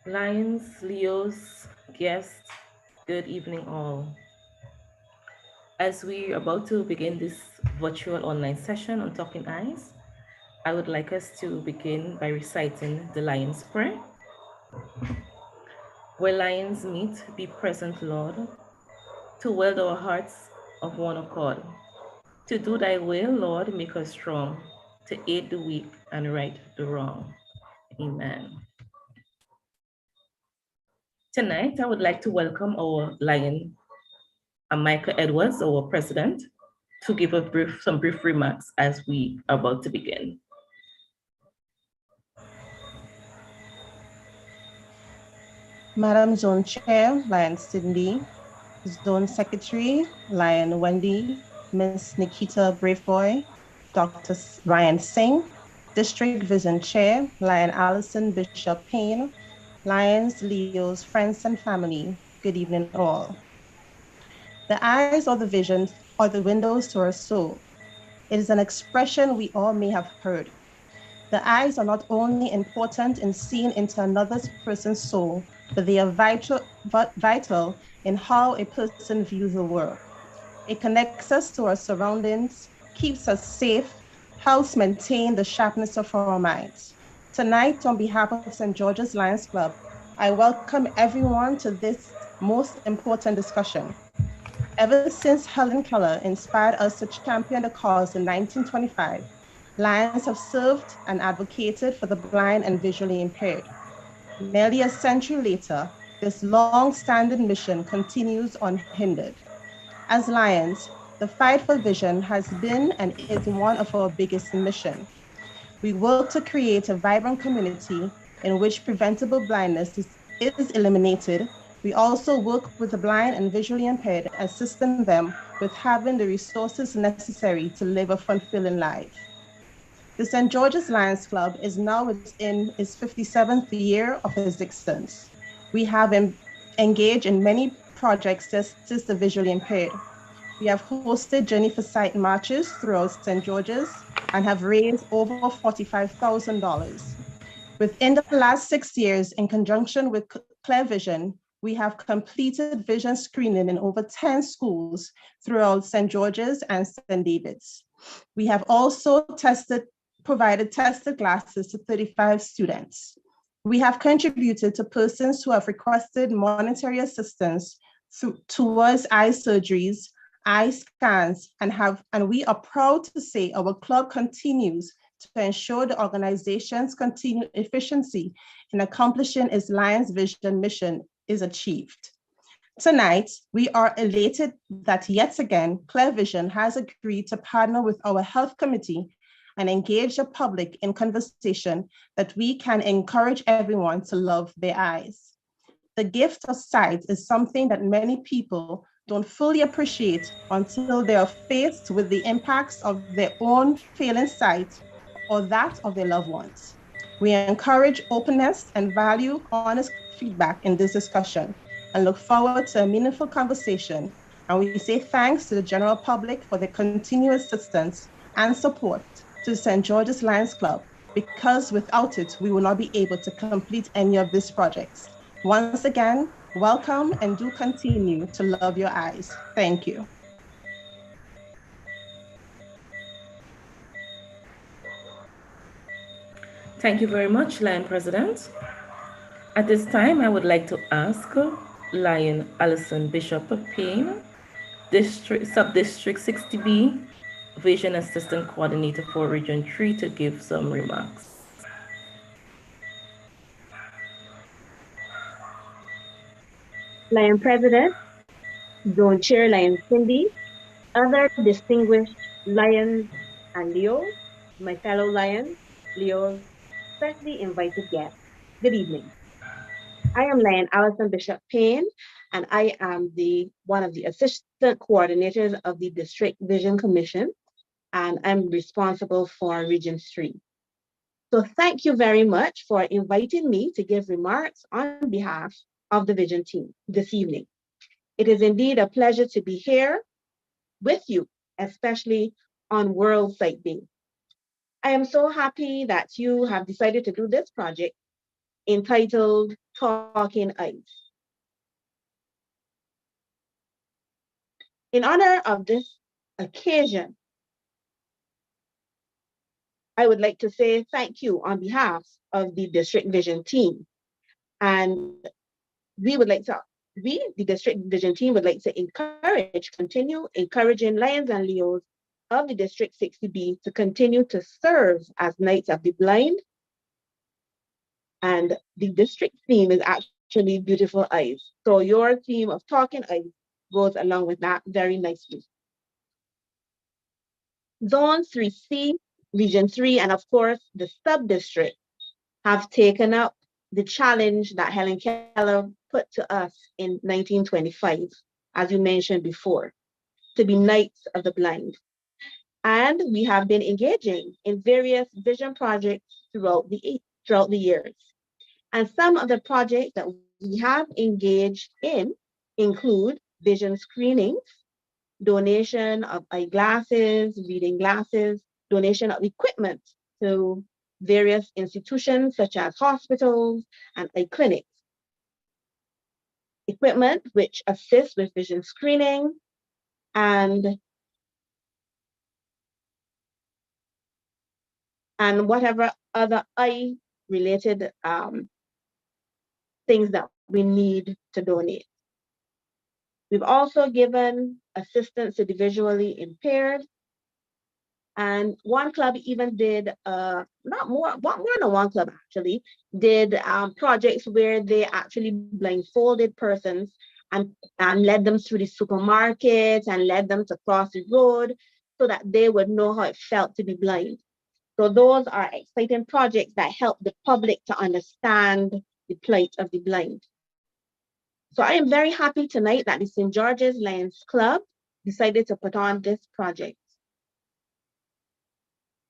Lions, Leos, guests, good evening all. As we're about to begin this virtual online session on Talking Eyes, I would like us to begin by reciting the Lion's Prayer. Where lions meet, be present, Lord, to weld our hearts of one accord. To do thy will, Lord, make us strong, to aid the weak and right the wrong. Amen. Tonight, I would like to welcome our lion, Michael Edwards, our president, to give some brief remarks as we are about to begin. Madam Zone Chair, Lion Cindy, Zone Secretary, Lion Wendy, Miss Nikita Braveboy, Dr. Ryan Singh, District Vision Chair, Lion Allison Bishop Payne, Lions, Leos, friends and family, good evening all. The eyes or the visions are the windows to our soul. It is an expression we all may have heard. The eyes are not only important in seeing into another person's soul, but they are vital in how a person views the world. It connects us to our surroundings, keeps us safe, helps maintain the sharpness of our minds. Tonight, on behalf of St. George's Lions Club, I welcome everyone to this most important discussion. Ever since Helen Keller inspired us to champion the cause in 1925, Lions have served and advocated for the blind and visually impaired. Nearly a century later, this long-standing mission continues unhindered. As Lions, the fight for vision has been and is one of our biggest missions. We work to create a vibrant community in which preventable blindness is eliminated. We also work with the blind and visually impaired, assisting them with having the resources necessary to live a fulfilling life. The St. George's Lions Club is now in its 57th year of existence. We have engaged in many projects to assist the visually impaired. We have hosted Journey for Sight marches throughout St. George's and have raised over $45,000. Within the last 6 years, in conjunction with Clear Vision, we have completed vision screening in over 10 schools throughout St. George's and St. David's. We have also provided tested glasses to 35 students. We have contributed to persons who have requested monetary assistance towards eye surgeries, eye scans, and we are proud to say our club continues to ensure the organization's continued efficiency in accomplishing its Lions Vision mission is achieved. Tonight, we are elated that yet again, Clear Vision has agreed to partner with our health committee and engage the public in conversation that we can encourage everyone to love their eyes. The gift of sight is something that many people don't fully appreciate until they are faced with the impacts of their own failing sight or that of their loved ones. We encourage openness and value honest feedback in this discussion and look forward to a meaningful conversation. And we say thanks to the general public for their continued assistance and support to St. George's Lions Club, because without it, we will not be able to complete any of these projects. Once again, welcome and do continue to love your eyes. Thank you. Thank you very much, Lion President. At this time, I would like to ask Lion Allison Bishop Payne, Sub-District 60B, Vision Assistant Coordinator for Region 3, to give some remarks. Lion President, Zone Chair Lion Cindy, other distinguished Lions and Leos, my fellow Lions, Leos, especially invited guests, good evening. I am Lion Allison Bishop Payne, and I am one of the assistant coordinators of the District Vision Commission, and I'm responsible for Region 3. So thank you very much for inviting me to give remarks on behalf of the Vision team this evening. It is indeed a pleasure to be here with you, especially on World Sight Day. I am so happy that you have decided to do this project entitled Talking Eyes. In honor of this occasion, I would like to say thank you on behalf of the District Vision team. And we, the District Vision team, would like to continue encouraging Lions and Leos of the District 60B to continue to serve as Knights of the Blind. And the district theme is actually Beautiful Eyes. So your theme of Talking Eyes goes along with that very nicely. Zone 3C, Region 3, and of course the sub-district have taken up the challenge that Helen Keller put to us in 1925, as you mentioned before, to be Knights of the Blind. And we have been engaging in various vision projects throughout the years. And some of the projects that we have engaged in include vision screenings, donation of eyeglasses, reading glasses, donation of equipment to various institutions such as hospitals and eye clinics. Equipment which assists with vision screening and whatever other eye-related things that we need to donate. We've also given assistance to the visually impaired. And one club even did, more than one club actually, did projects where they actually blindfolded persons and led them through the supermarket and led them to cross the road so that they would know how it felt to be blind. So those are exciting projects that help the public to understand the plight of the blind. So I am very happy tonight that the St. George's Lions Club decided to put on this project.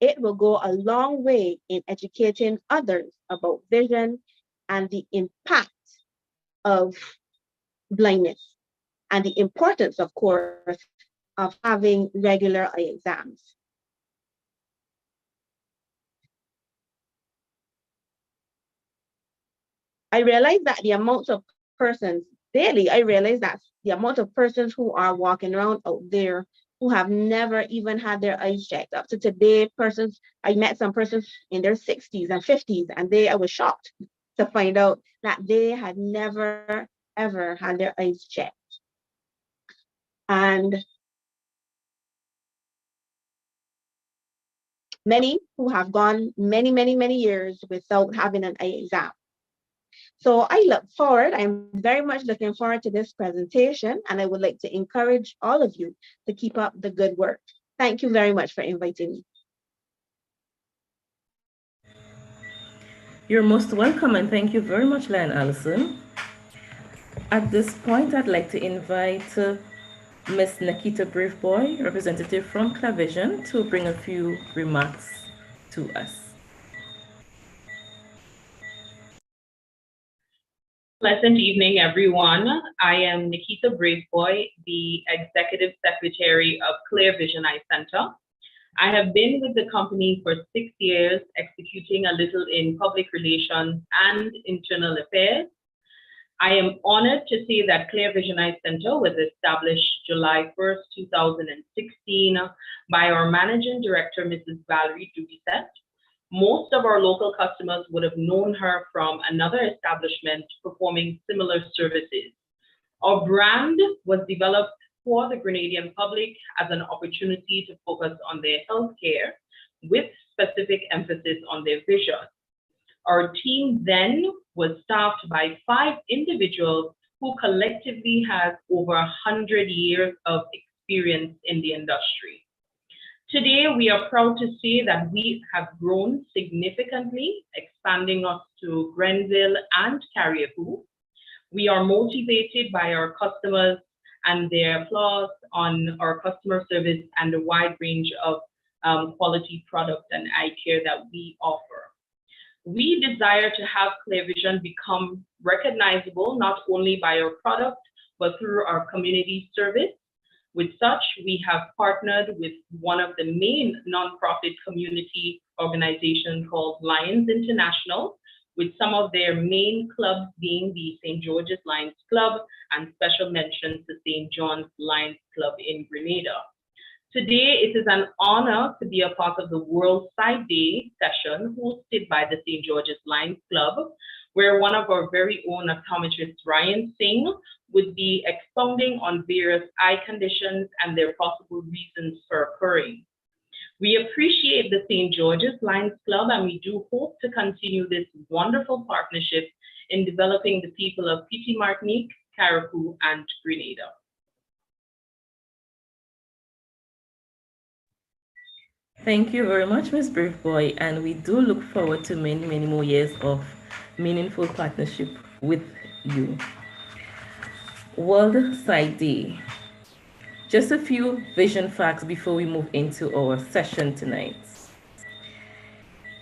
It will go a long way in educating others about vision and the impact of blindness and the importance, of course, of having regular eye exams. I realize that the amount of persons daily, the amount of persons who are walking around out there who have never even had their eyes checked. Up to today, I met some persons in their 60s and 50s, and I was shocked to find out that they had never, ever had their eyes checked. And many who have gone many, many, many years without having an eye exam. So I'm very much looking forward to this presentation, and I would like to encourage all of you to keep up the good work. Thank you very much for inviting me. You're most welcome, and thank you very much, Lion Allison. At this point, I'd like to invite Ms. Nikita Braveboy, representative from Clavision, to bring a few remarks to us. Pleasant evening, everyone. I am Nikita Braveboy, the Executive Secretary of Clear Vision Eye Center. I have been with the company for 6 years, executing a little in public relations and internal affairs. I am honored to say that Clear Vision Eye Center was established July 1st, 2016 by our Managing Director, Mrs. Valerie Dubisset. Most of our local customers would have known her from another establishment performing similar services. Our brand was developed for the Grenadian public as an opportunity to focus on their healthcare with specific emphasis on their vision. Our team then was staffed by 5 individuals who collectively have over 100 years of experience in the industry. Today, we are proud to say that we have grown significantly, expanding us to Grenville and Carriacou. We are motivated by our customers and their applause on our customer service and a wide range of quality products and eye care that we offer. We desire to have Clear Vision become recognizable not only by our product, but through our community service. With such, we have partnered with one of the main nonprofit community organizations called Lions International, with some of their main clubs being the St. George's Lions Club and special mentions to St. John's Lions Club in Grenada. Today, it is an honor to be a part of the World Sight Day session hosted by the St. George's Lions Club, where one of our very own optometrists, Ryan Singh, would be expounding on various eye conditions and their possible reasons for occurring. We appreciate the St. George's Lions Club, and we do hope to continue this wonderful partnership in developing the people of Petite Martinique, Carriacou, and Grenada. Thank you very much, Ms. Braveboy, and we do look forward to many, many more years of meaningful partnership with you. World Sight Day. Just a few vision facts before we move into our session tonight.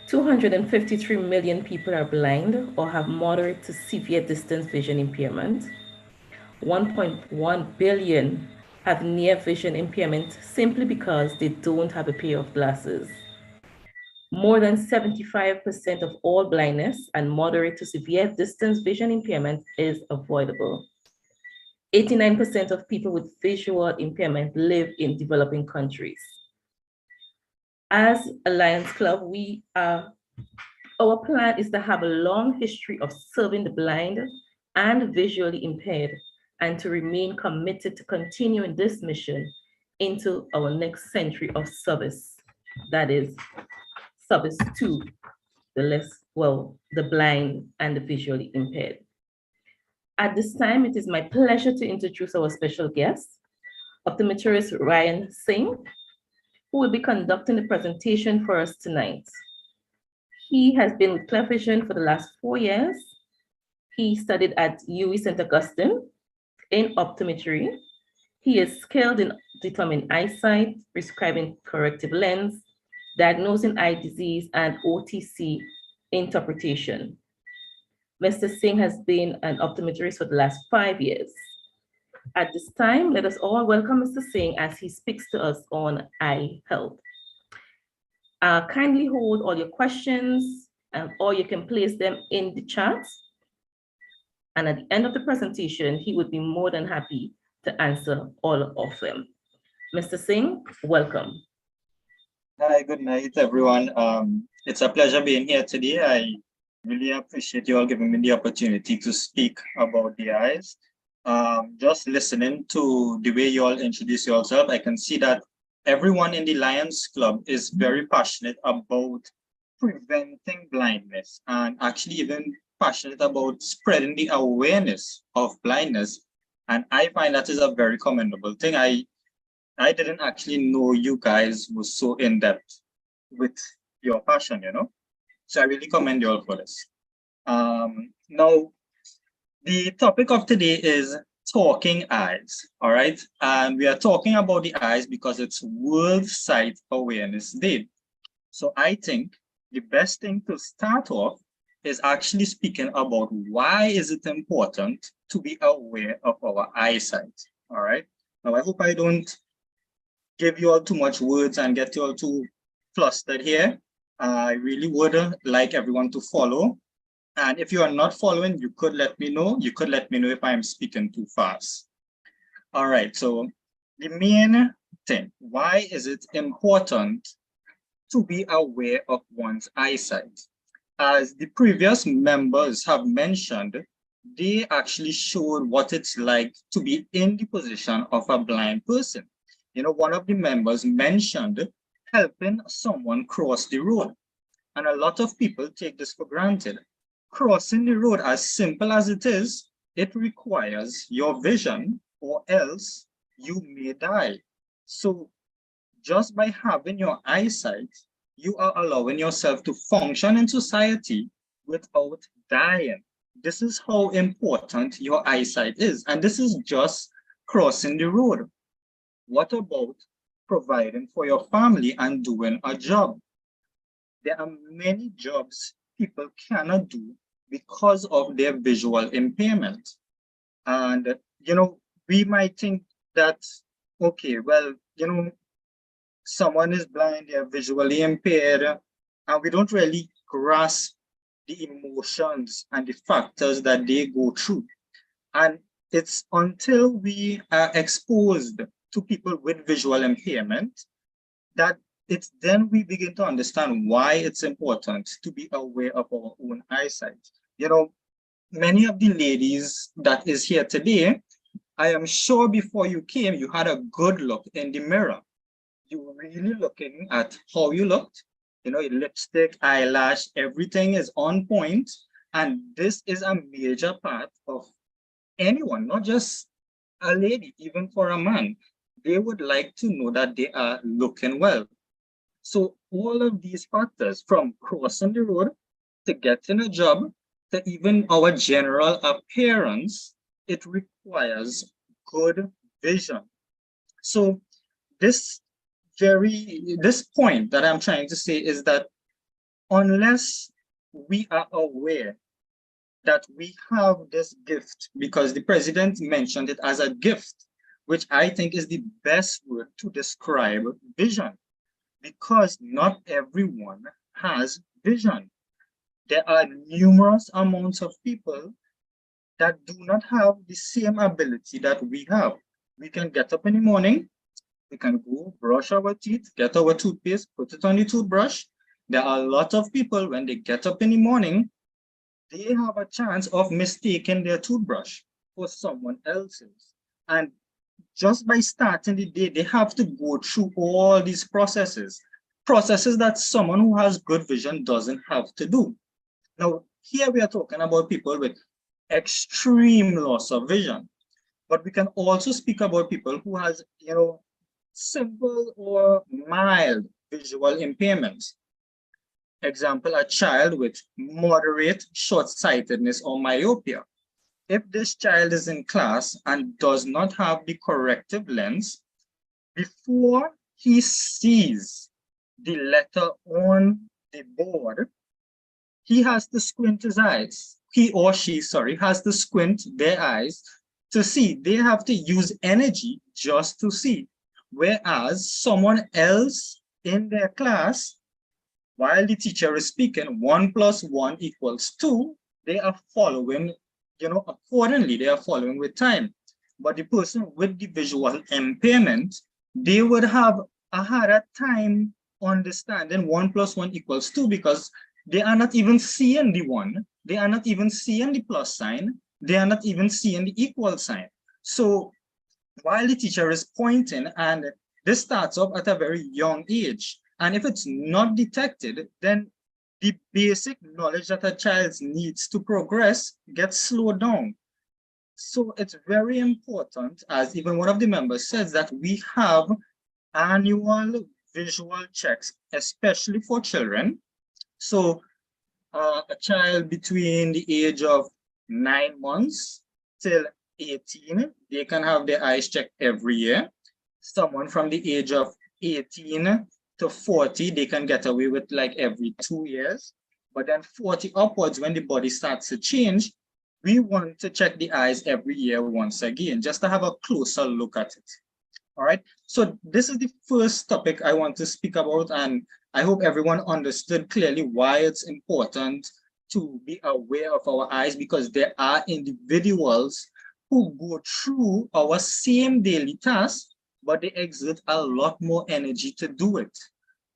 253 million people are blind or have moderate to severe distance vision impairment. 1.1 billion have near vision impairment simply because they don't have a pair of glasses. More than 75% of all blindness and moderate to severe distance vision impairment is avoidable. 89% of people with visual impairment live in developing countries. As a Lions Club, our plan is to have a long history of serving the blind and visually impaired, and to remain committed to continuing this mission into our next century of service. That is service to the blind and the visually impaired. At this time, it is my pleasure to introduce our special guest, optometrist Ryan Singh, who will be conducting the presentation for us tonight. He has been with Clear Vision for the last 4 years. He studied at UWI St. Augustine in optometry. He is skilled in determining eyesight, prescribing corrective lens, diagnosing eye disease, and OTC interpretation. Mr. Singh has been an optometrist for the last 5 years. At this time, let us all welcome Mr. Singh as he speaks to us on eye health. Kindly hold all your questions, or you can place them in the chat. And at the end of the presentation, he would be more than happy to answer all of them. Mr. Singh, welcome. Hi, good night, everyone. It's a pleasure being here today. I really appreciate you all giving me the opportunity to speak about the eyes. Just listening to the way you all introduce yourself, I can see that everyone in the Lions Club is very passionate about preventing blindness, and actually even passionate about spreading the awareness of blindness. And I find that is a very commendable thing. I didn't actually know you guys were so in-depth with your passion, you know? So I really commend you all for this. Now, the topic of today is talking eyes, all right? And we are talking about the eyes because it's World Sight Awareness Day. So I think the best thing to start off is actually speaking about why is it important to be aware of our eyesight, all right? Now, I hope I don't give you all too much words and get you all too flustered here. I really would like everyone to follow. And if you are not following, you could let me know. You could let me know if I'm speaking too fast. All right, so the main thing, why is it important to be aware of one's eyesight? As the previous members have mentioned, they actually showed what it's like to be in the position of a blind person. You know, one of the members mentioned helping someone cross the road. And a lot of people take this for granted. Crossing the road, as simple as it is, it requires your vision or else you may die. So just by having your eyesight, you are allowing yourself to function in society without dying. This is how important your eyesight is. And this is just crossing the road. What about providing for your family and doing a job? There are many jobs people cannot do because of their visual impairment. And, you know, we might think that, okay, well, you know, someone is blind, they're visually impaired, and we don't really grasp the emotions and the factors that they go through. And it's until we are exposed to people with visual impairment that it's then we begin to understand why it's important to be aware of our own eyesight. You know, many of the ladies that is here today, I am sure before you came, you had a good look in the mirror. You were really looking at how you looked, you know, lipstick, eyelash, everything is on point. And this is a major part of anyone, not just a lady, even for a man. They would like to know that they are looking well. So all of these factors, from crossing the road to getting a job, to even our general appearance, it requires good vision. So this point that I'm trying to say is that unless we are aware that we have this gift, because the president mentioned it as a gift, which I think is the best word to describe vision, because not everyone has vision. There are numerous amounts of people that do not have the same ability that we have. We can get up in the morning, we can go brush our teeth, get our toothpaste, put it on the toothbrush. There are a lot of people, when they get up in the morning, they have a chance of mistaking their toothbrush for someone else's. And just by starting the day, they have to go through all these processes that someone who has good vision doesn't have to do. Now, here we are talking about people with extreme loss of vision, but we can also speak about people who has, you know, simple or mild visual impairments. Example, a child with moderate short-sightedness or myopia. If this child is in class and does not have the corrective lens, before he sees the letter on the board, he has to squint his eyes. He or she, sorry, has to squint their eyes to see. They have to use energy just to see. Whereas someone else in their class, while the teacher is speaking, 1 + 1 = 2, they are following, you know, accordingly, they are following with time. But the person with the visual impairment, they would have a harder time understanding 1 + 1 = 2 because they are not even seeing the 1, they are not even seeing the plus sign, they are not even seeing the equal sign. So while the teacher is pointing, and this starts off at a very young age, and if it's not detected, then the basic knowledge that a child needs to progress gets slowed down. So it's very important, as even one of the members says, that we have annual visual checks, especially for children. So a child between the age of 9 months till 18, they can have their eyes checked every year. Someone from the age of 18 to 40, they can get away with like every 2 years. But then 40 upwards, when the body starts to change, we want to check the eyes every year once again, just to have a closer look at it. All right. So this is the first topic I want to speak about, and I hope everyone understood clearly why it's important to be aware of our eyes, because there are individuals who go through our same daily tasks, but they exert a lot more energy to do it.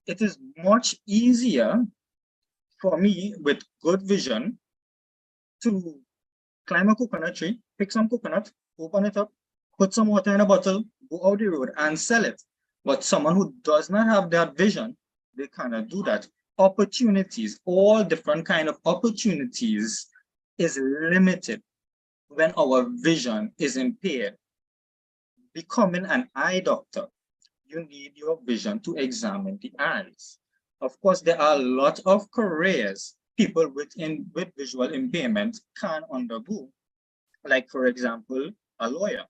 It is much easier for me with good vision to climb a coconut tree, pick some coconut, open it up, put some water in a bottle, go out the road and sell it. But someone who does not have that vision, they cannot do that. Opportunities, all different kind of opportunities is limited when our vision is impaired. Becoming an eye doctor, you need your vision to examine the eyes. Of course, there are a lot of careers people with visual impairment can undergo. Like, for example, a lawyer.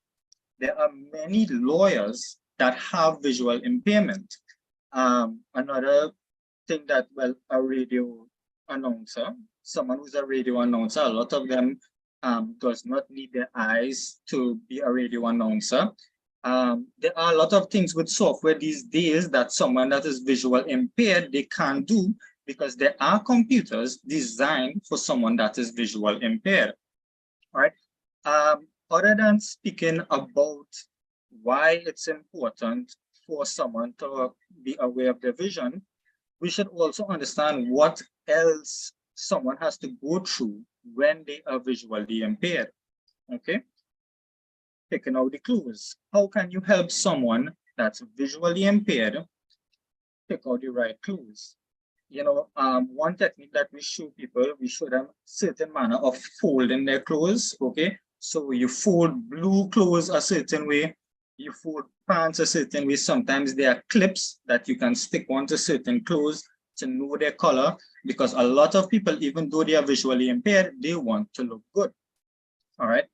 There are many lawyers that have visual impairment. Another thing that, well, a radio announcer, someone who's a radio announcer, a lot of them does not need their eyes to be a radio announcer. There are a lot of things with software these days that someone that is visual impaired, they can't do, because there are computers designed for someone that is visual impaired. All right. Other than speaking about why it's important for someone to be aware of their vision, we should also understand what else someone has to go through when they are visually impaired. Okay. Picking out the clues. How can you help someone that's visually impaired pick out the right clues? You know, one technique that we show people, we show them certain manner of folding their clothes. Okay, so you fold blue clothes a certain way, you fold pants a certain way. Sometimes there are clips that you can stick onto certain clothes to know their color, because a lot of people, even though they are visually impaired, they want to look good. All right.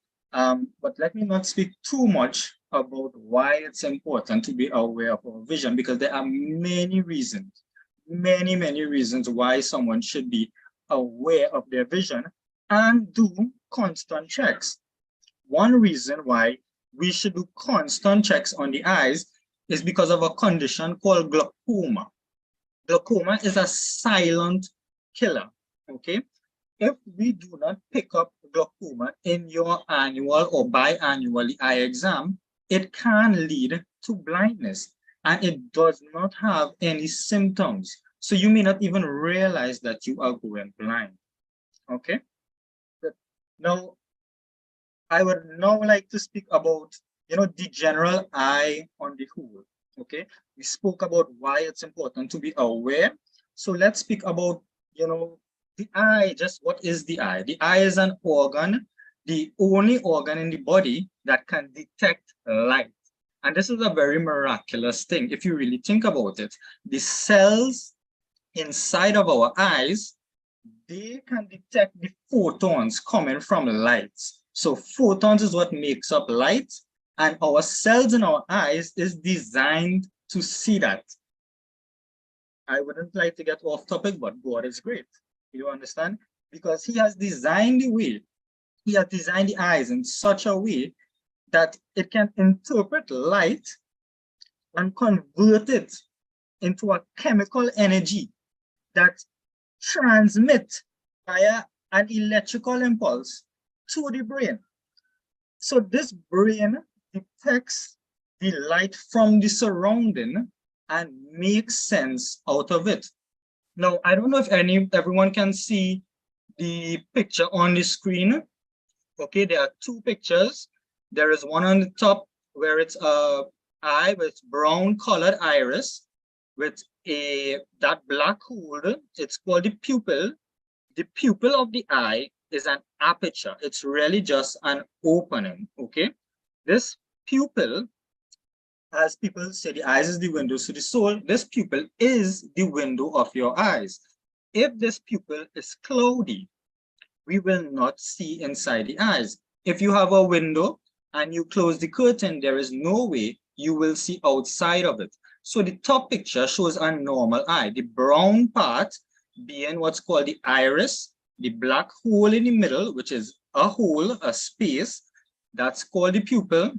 But let me not speak too much about why it's important to be aware of our vision, because there are many reasons, many reasons why someone should be aware of their vision and do constant checks. One reason why we should do constant checks on the eyes is because of a condition called glaucoma. Glaucoma is a silent killer, okay? If we do not pick up glaucoma in your annual or biannual eye exam, it can lead to blindness, and it does not have any symptoms. So you may not even realize that you are going blind. Okay. Now, I would now like to speak about, the general eye on the whole. Okay. We spoke about why it's important to be aware. So let's speak about, the eye. Just what is the eye? The eye is an organ, the only organ in the body that can detect light. And this is a very miraculous thing if you really think about it. The cells inside of our eyes, they can detect the photons coming from light. So photons is what makes up light, and our cells in our eyes is designed to see that. I wouldn't like to get off topic, but God is great. You understand? Because he has designed the eyes in such a way that it can interpret light and convert it into a chemical energy that transmits via an electrical impulse to the brain. So this brain detects the light from the surrounding and makes sense out of it. Now, I don't know if everyone can see the picture on the screen. Okay, there are two pictures. There is one on the top where it's a eye with brown colored iris with that black hole. It's called the pupil. The pupil of the eye is an aperture. It's really just an opening. Okay, this pupil, as people say, the eyes is the window to the soul. This pupil is the window of your eyes. If this pupil is cloudy, we will not see inside the eyes. If you have a window and you close the curtain, there is no way you will see outside of it. So the top picture shows a normal eye, the brown part being what's called the iris, the black hole in the middle, which is a hole, a space, that's called the pupil.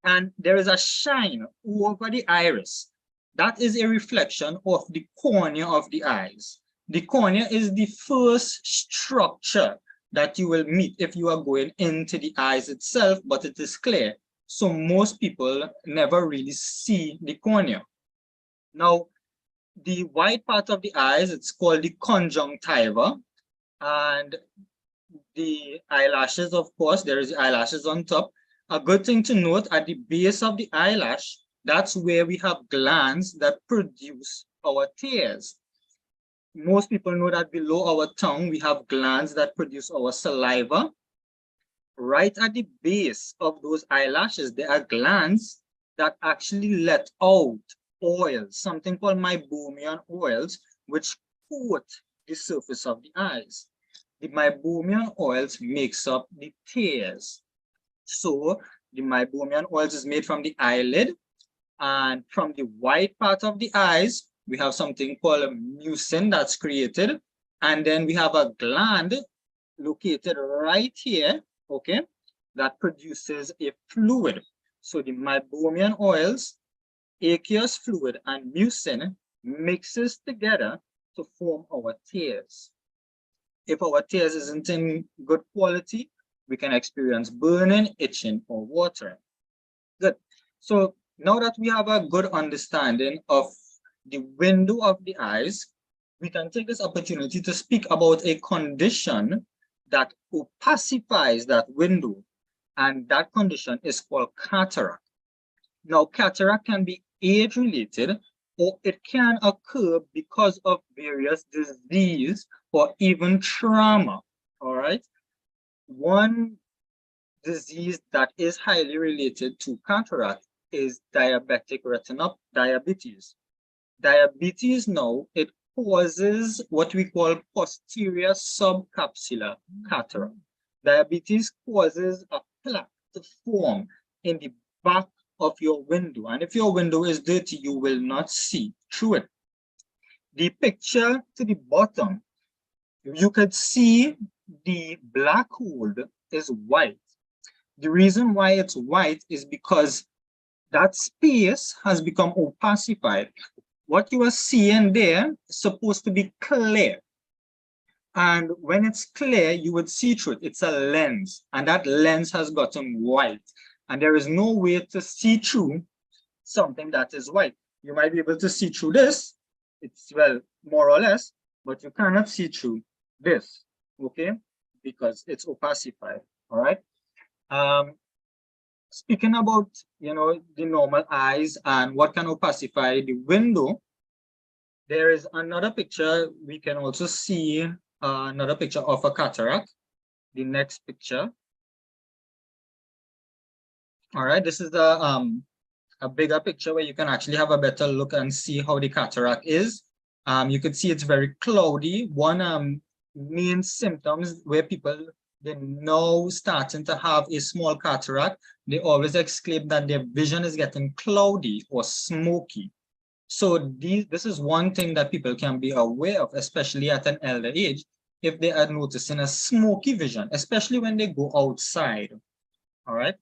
And there is a shine over the iris. That is a reflection of the cornea of the eyes. The cornea is the first structure that you will meet if you are going into the eyes itself, but it is clear. So most people never really see the cornea. Now, the white part of the eyes, it's called the conjunctiva, and the eyelashes, of course, there is the eyelashes on top. A good thing to note, at the base of the eyelash, that's where we have glands that produce our tears. Most people know that below our tongue, we have glands that produce our saliva. Right at the base of those eyelashes, there are glands that actually let out oils, something called meibomian oils, which coat the surface of the eyes. The meibomian oils makes up the tears. So the meibomian oils is made from the eyelid, and from the white part of the eyes, we have something called a mucin that's created. And then we have a gland located right here, okay, that produces a fluid. So the meibomian oils, aqueous fluid, and mucin mixes together to form our tears. If our tears isn't in good quality, we can experience burning, itching, or watering. Good. So now that we have a good understanding of the window of the eyes, we can take this opportunity to speak about a condition that opacifies that window, and that condition is called cataract. Now, cataract can be age-related, or it can occur because of various disease or even trauma, all right? One disease that is highly related to cataract is diabetic diabetes. Diabetes now, it causes what we call posterior subcapsular cataract. Diabetes causes a plaque to form in the back of your window. And if your window is dirty, you will not see through it. The picture to the bottom, you could see the black hole is white. The reason why it's white is because that space has become opacified. What you are seeing there is supposed to be clear. And when it's clear, you would see through it. It's a lens, and that lens has gotten white. And there is no way to see through something that is white. You might be able to see through this. It's, well, more or less, but you cannot see through this, okay? Because it's opacified, all right? Speaking about, the normal eyes and what can opacify the window, there is another picture. We can also see another picture of a cataract. The next picture. All right, this is a bigger picture where you can actually have a better look and see how the cataract is. You can see it's very cloudy. One main symptoms where people, they're now starting to have a small cataract, they always exclaim that their vision is getting cloudy or smoky. So this is one thing that people can be aware of, especially at an elder age, if they are noticing a smoky vision, especially when they go outside. All right.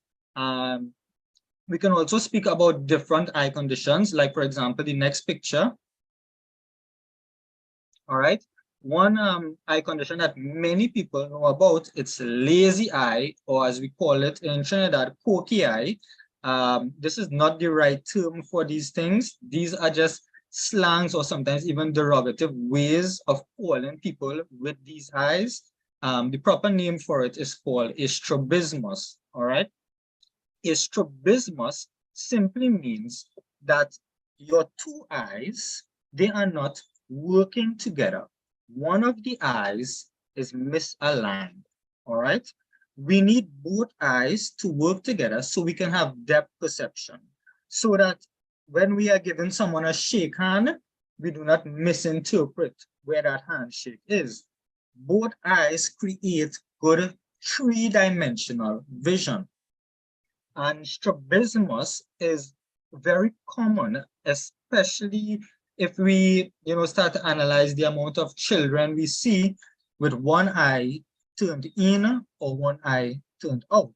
We can also speak about different eye conditions, like, for example, the next picture. All right. One eye condition that many people know about, it's lazy eye, or as we call it in Trinidad, pokey eye. This is not the right term for these things. These are just slangs or sometimes even derogative ways of calling people with these eyes. The proper name for it is called strabismus, all right? Strabismus simply means that your two eyes, they are not working together. One of the eyes is misaligned, all right? We need both eyes to work together so we can have depth perception. So that when we are giving someone a shake hand, we do not misinterpret where that handshake is. Both eyes create good three-dimensional vision. And strabismus is very common, especially if we start to analyze the amount of children we see with one eye turned in or one eye turned out.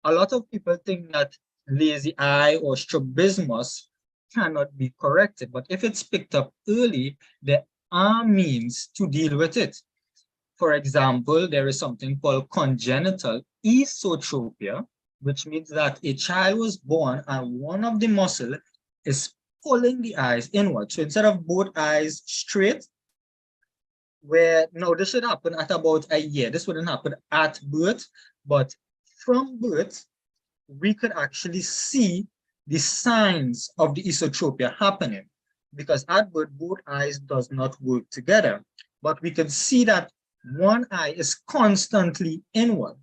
A lot of people think that lazy eye or strabismus cannot be corrected, but if it's picked up early, there are means to deal with it. For example, there is something called congenital esotropia, which means that a child was born and one of the muscle is pulling the eyes inward. So instead of both eyes straight, now this should happen at about a year. This wouldn't happen at birth, but from birth, we could actually see the signs of the esotropia happening, because at birth, both eyes does not work together. But we can see that one eye is constantly inward.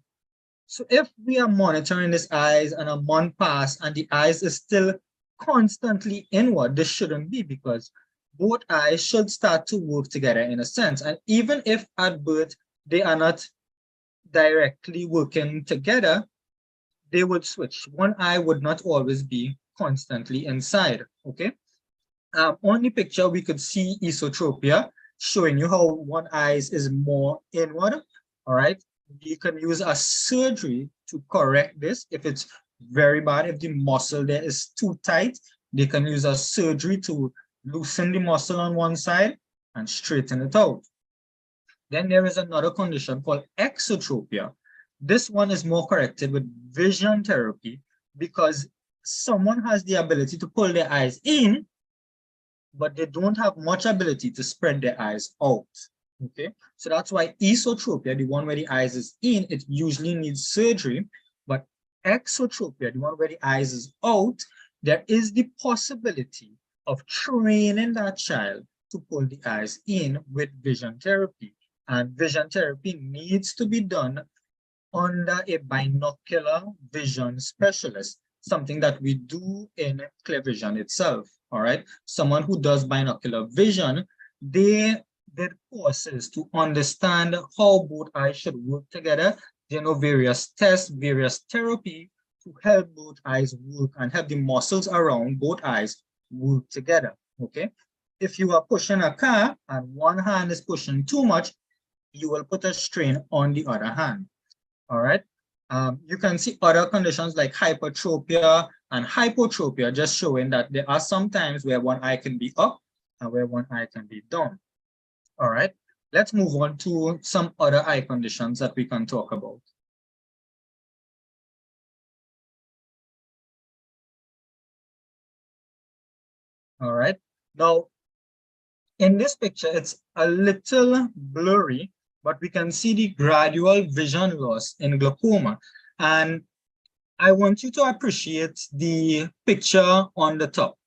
So if we are monitoring this eyes and a month pass and the eyes is still constantly inward, this shouldn't be, because both eyes should start to work together in a sense. And even if at birth they are not directly working together, they would switch. One eye would not always be constantly inside, okay? On the picture, we could see esotropia, showing you how one eye is more inward, all right? You can use a surgery to correct this. If it's very bad, if the muscle there is too tight, they can use a surgery to loosen the muscle on one side and straighten it out. Then there is another condition called exotropia. This one is more corrected with vision therapy, because someone has the ability to pull their eyes in, but they don't have much ability to spread their eyes out. Okay, so that's why esotropia, the one where the eyes is in, it usually needs surgery. But exotropia, the one where the eyes is out, there is the possibility of training that child to pull the eyes in with vision therapy. And vision therapy needs to be done under a binocular vision specialist, something that we do in Clear Vision itself. All right, someone who does binocular vision, they did courses to understand how both eyes should work together. They know various tests, various therapy to help both eyes work and help the muscles around both eyes work together. Okay, if you are pushing a car and one hand is pushing too much, you will put a strain on the other hand. All right. You can see other conditions like hypertropia and hypotropia, just showing that there are some times where one eye can be up and where one eye can be down. All right. Let's move on to some other eye conditions that we can talk about. All right. Now, in this picture, it's a little blurry, but we can see the gradual vision loss in glaucoma. And I want you to appreciate the picture on the top.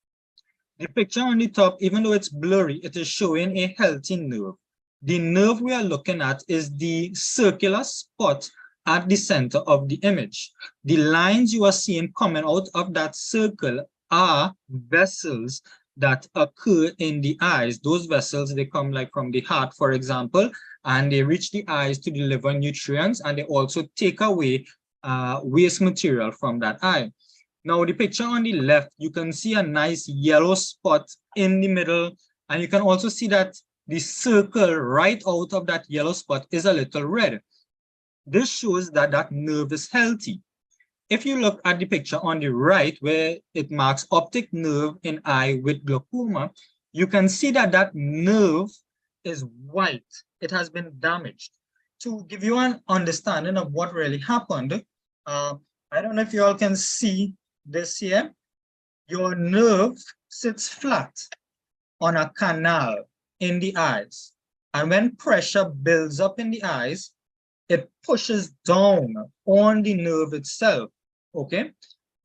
The picture on the top, even though it's blurry, it is showing a healthy nerve. The nerve we are looking at is the circular spot at the center of the image. The lines you are seeing coming out of that circle are vessels that occur in the eyes. Those vessels, they come like from the heart, for example, and they reach the eyes to deliver nutrients, and they also take away waste material from that eye. Now, the picture on the left, you can see a nice yellow spot in the middle, and you can also see that the circle right out of that yellow spot is a little red. This shows that that nerve is healthy. If you look at the picture on the right, where it marks optic nerve in eye with glaucoma, you can see that that nerve is white. It has been damaged. To give you an understanding of what really happened, I don't know if you all can see this here. Your nerve sits flat on a canal in the eyes. And when pressure builds up in the eyes, it pushes down on the nerve itself. Okay,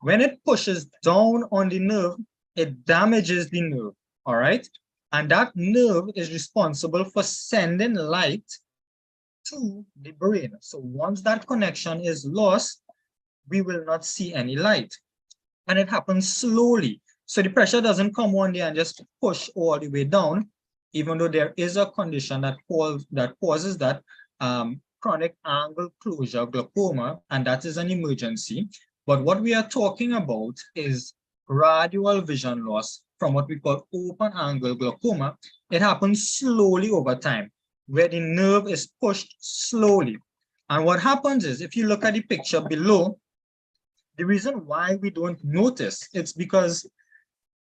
when it pushes down on the nerve, it damages the nerve. All right, and that nerve is responsible for sending light to the brain. So once that connection is lost, we will not see any light. And it happens slowly. So the pressure doesn't come one day and just push all the way down, even though there is a condition that causes that chronic angle closure glaucoma, and that is an emergency. But what we are talking about is gradual vision loss from what we call open angle glaucoma. It happens slowly over time, where the nerve is pushed slowly. And what happens is, if you look at the picture below, the reason why we don't notice, it's because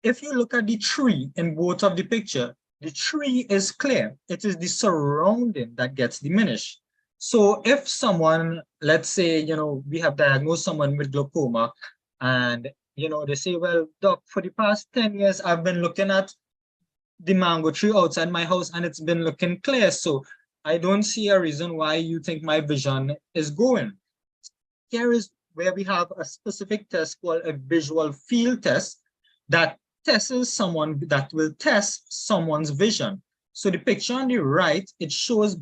if you look at the tree in both of the picture, the tree is clear. It is the surrounding that gets diminished. So if someone, let's say, we have diagnosed someone with glaucoma and, they say, well, doc, for the past 10 years, I've been looking at the mango tree outside my house and it's been looking clear. So I don't see a reason why you think my vision is going. Here is where we have a specific test called a visual field test that will test someone's vision. So the picture on the right, it shows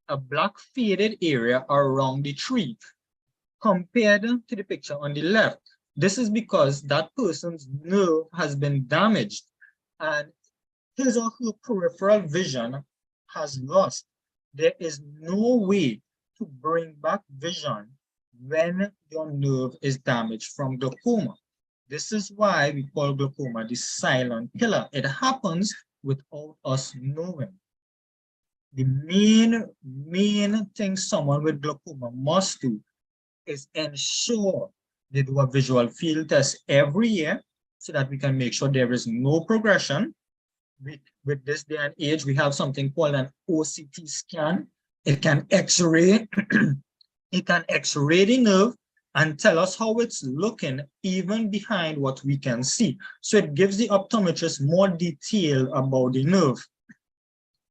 a black faded area around the tree compared to the picture on the left. This is because that person's nerve has been damaged and his or her peripheral vision has lost. There is no way to bring back vision when your nerve is damaged from glaucoma. This is why we call glaucoma the silent killer. It happens without us knowing. The main thing someone with glaucoma must do is ensure they do a visual field test every year so that we can make sure there is no progression. With this day and age, we have something called an OCT scan. It can X-ray it can X-ray the nerve and tell us how it's looking even behind what we can see. So it gives the optometrist more detail about the nerve.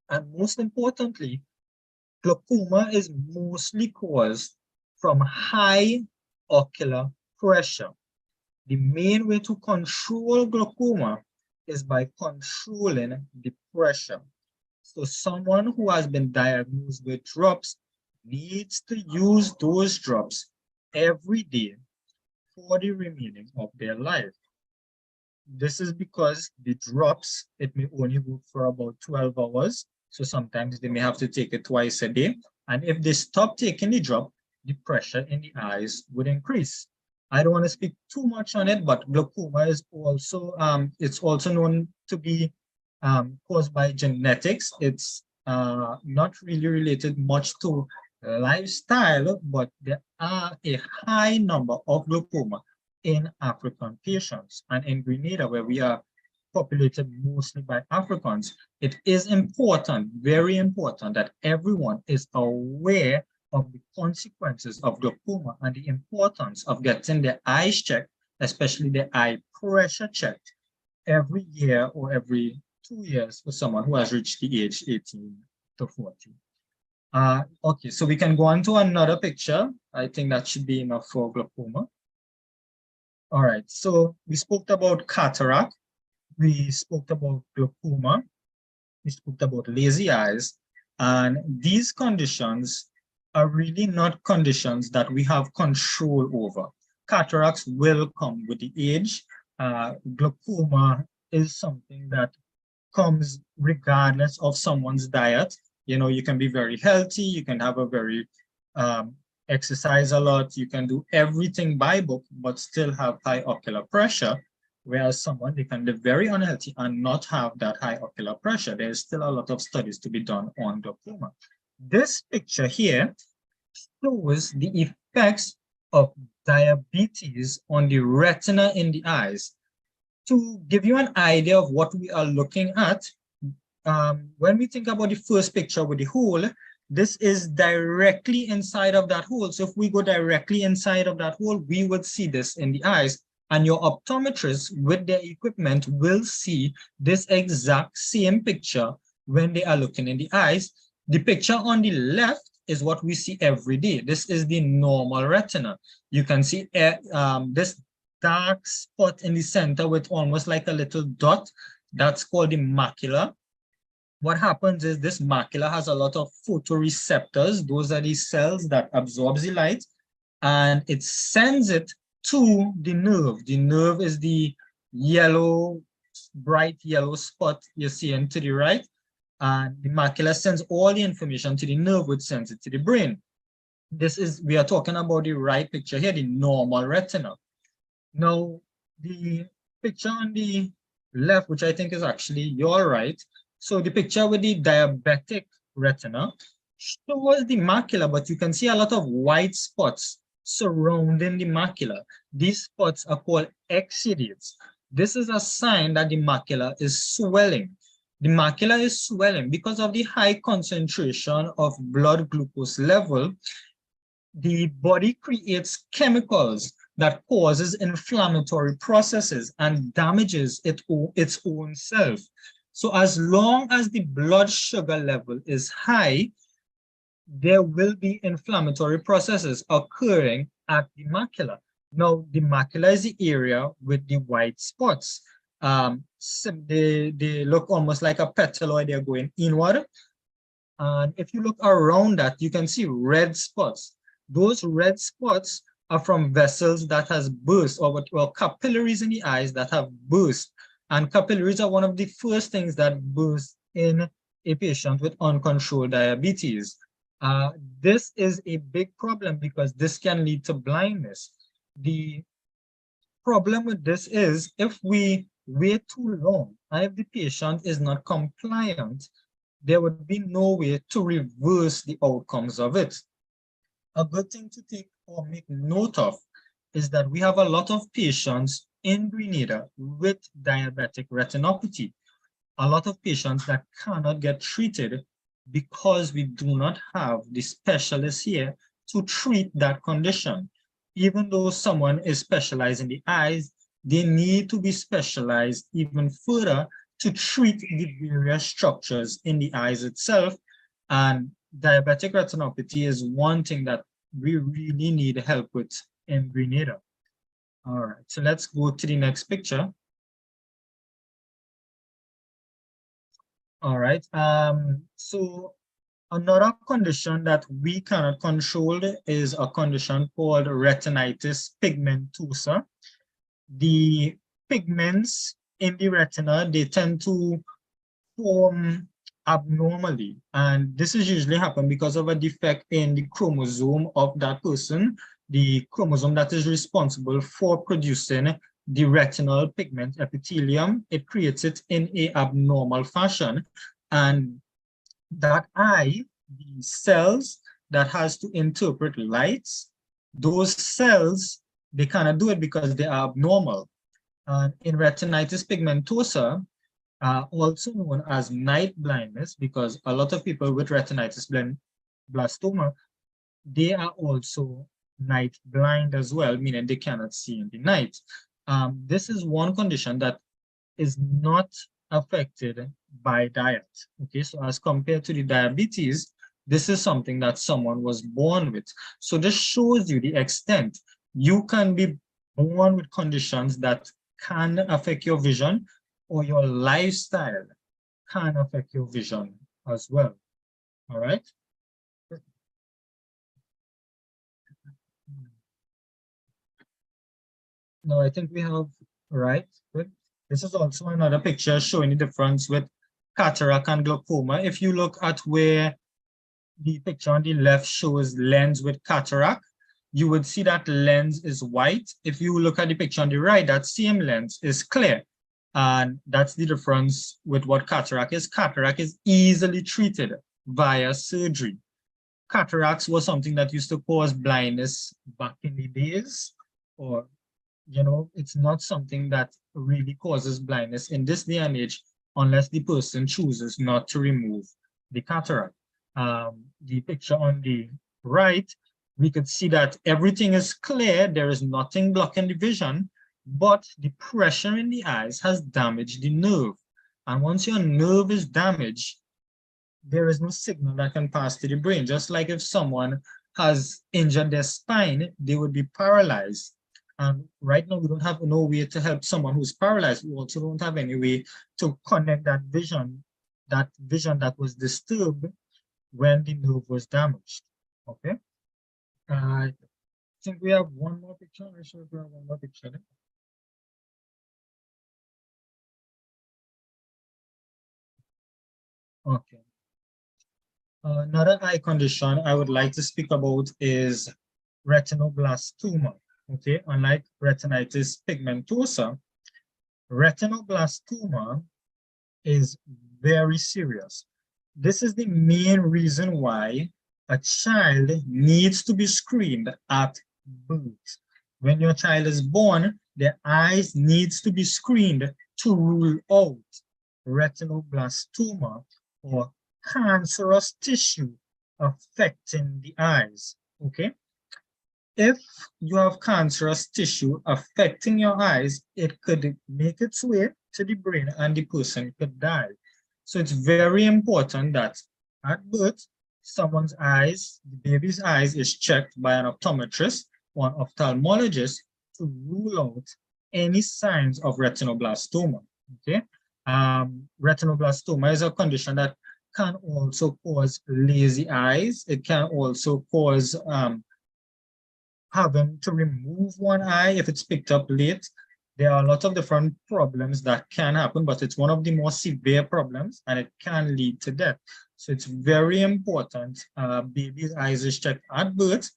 And most importantly, glaucoma is mostly caused from high ocular pressure. The main way to control glaucoma is by controlling the pressure. So someone who has been diagnosed with drops needs to use those drops every day for the remaining of their life. This is because the drops, it may only work for about 12 hours. So sometimes they may have to take it twice a day. And if they stop taking the drop, the pressure in the eyes would increase. I don't want to speak too much on it, but glaucoma is also, it's also known to be caused by genetics. It's not really related much to lifestyle, but there are a high number of glaucoma in African patients. And in Grenada, where we are populated mostly by Africans, it is important, very important, that everyone is aware of the consequences of glaucoma and the importance of getting their eyes checked, especially the eye pressure checked every year or every 2 years for someone who has reached the age 18 to 40. Okay, so we can go on to another picture. I think that should be enough for glaucoma. All right, so we spoke about cataract, we spoke about glaucoma, we spoke about lazy eyes, and these conditions are really not conditions that we have control over. Cataracts will come with the age. Glaucoma is something that comes regardless of someone's diet. You can be very healthy, you can have a very exercise a lot, you can do everything by book, but still have high ocular pressure. Whereas someone, they can live very unhealthy and not have that high ocular pressure. There's still a lot of studies to be done on glaucoma. This picture here shows the effects of diabetes on the retina in the eyes. To give you an idea of what we are looking at, when we think about the first picture with the hole, this is directly inside of that hole. So if we go directly inside of that hole, we would see this in the eyes. And your optometrists with their equipment will see this exact same picture when they are looking in the eyes. The picture on the left is what we see every day. This is the normal retina. You can see this dark spot in the center with almost like a little dot. That's called the macula. What happens is this macula has a lot of photoreceptors. Those are the cells that absorb the light, and it sends it to the nerve. The nerve is the yellow, bright yellow spot you're seeing to the right, and the macula sends all the information to the nerve, which sends it to the brain. We are talking about the right picture here, the normal retina. Now, the picture on the left, which I think is actually your right, so the picture with the diabetic retina shows the macula, but you can see a lot of white spots surrounding the macula. These spots are called exudates. This is a sign that the macula is swelling. The macula is swelling because of the high concentration of blood glucose level. The body creates chemicals that causes inflammatory processes and damages its own self. So as long as the blood sugar level is high, there will be inflammatory processes occurring at the macula. Now, the macula is the area with the white spots. They look almost like a petal, they're going inward. And if you look around that, you can see red spots. Those red spots are from vessels that has burst, or what well capillaries in the eyes that have burst. And capillaries are one of the first things that burst in a patient with uncontrolled diabetes. This is a big problem because this can lead to blindness. The problem with this is if we wait too long and if the patient is not compliant, there would be no way to reverse the outcomes of it. A good thing to take or make note of is that we have a lot of patients in Grenada with diabetic retinopathy. A lot of patients that cannot get treated because we do not have the specialists here to treat that condition. Even though someone is specialized in the eyes, they need to be specialized even further to treat the various structures in the eyes itself. And diabetic retinopathy is one thing that we really need help with in Grenada. All right, so let's go to the next picture. All right, so another condition that we cannot control is a condition called retinitis pigmentosa. The pigments in the retina, they tend to form abnormally, and this is usually happen because of a defect in the chromosome of that person, the chromosome that is responsible for producing the retinal pigment epithelium. It creates it in a abnormal fashion, and that eye, the cells that has to interpret lights, those cells, they cannot do it because they are abnormal. And in retinitis pigmentosa, also known as night blindness, because a lot of people with retinitis blastoma, they are also night blind as well, meaning they cannot see in the night. This is one condition that is not affected by diet. Okay, so as compared to the diabetes, this is something that someone was born with. So this shows you the extent. You can be born with conditions that can affect your vision, or your lifestyle can affect your vision as well. All right. Now I think we have, right, good. This is also another picture showing the difference with cataract and glaucoma. If you look at where the picture on the left shows lens with cataract, you would see that lens is white. If you look at the picture on the right, that same lens is clear. And that's the difference with what cataract is. Cataract is easily treated via surgery. Cataracts was something that used to cause blindness back in the days, or, you know, it's not something that really causes blindness in this day and age unless the person chooses not to remove the cataract. The picture on the right, we could see that everything is clear. There is nothing blocking the vision, but the pressure in the eyes has damaged the nerve. And once your nerve is damaged, there is no signal that can pass to the brain. Just like if someone has injured their spine, they would be paralyzed. And right now, we don't have no way to help someone who's paralyzed. We also don't have any way to connect that vision that was disturbed when the nerve was damaged. Okay. I think we have one more picture. I'm sure we have one more picture. Okay. Another eye condition I would like to speak about is retinoblastoma. Okay, unlike retinitis pigmentosa, retinoblastoma is very serious. This is the main reason why a child needs to be screened at birth. When your child is born, their eyes needs to be screened to rule out retinoblastoma or cancerous tissue affecting the eyes. Okay, if you have cancerous tissue affecting your eyes, it could make its way to the brain and the person could die. So it's very important that at birth, someone's eyes, the baby's eyes, is checked by an optometrist or an ophthalmologist to rule out any signs of retinoblastoma. Okay, retinoblastoma is a condition that can also cause lazy eyes. It can also cause having to remove one eye if it's picked up late. There are a lot of different problems that can happen, but it's one of the more severe problems and it can lead to death. So it's very important. Baby's eyes is checked at birth,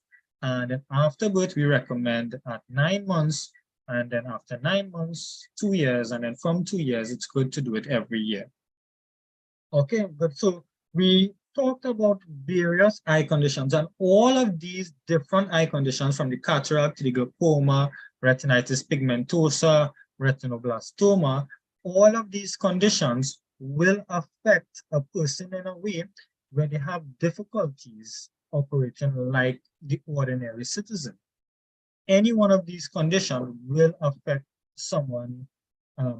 and then after birth, we recommend at 9 months, and then after 9 months, 2 years, and then from 2 years, it's good to do it every year. Okay, good. So we talked about various eye conditions, and all of these different eye conditions, from the cataract to the glaucoma, retinitis pigmentosa, retinoblastoma, all of these conditions will affect a person in a way where they have difficulties operating like the ordinary citizen. Any one of these conditions will affect someone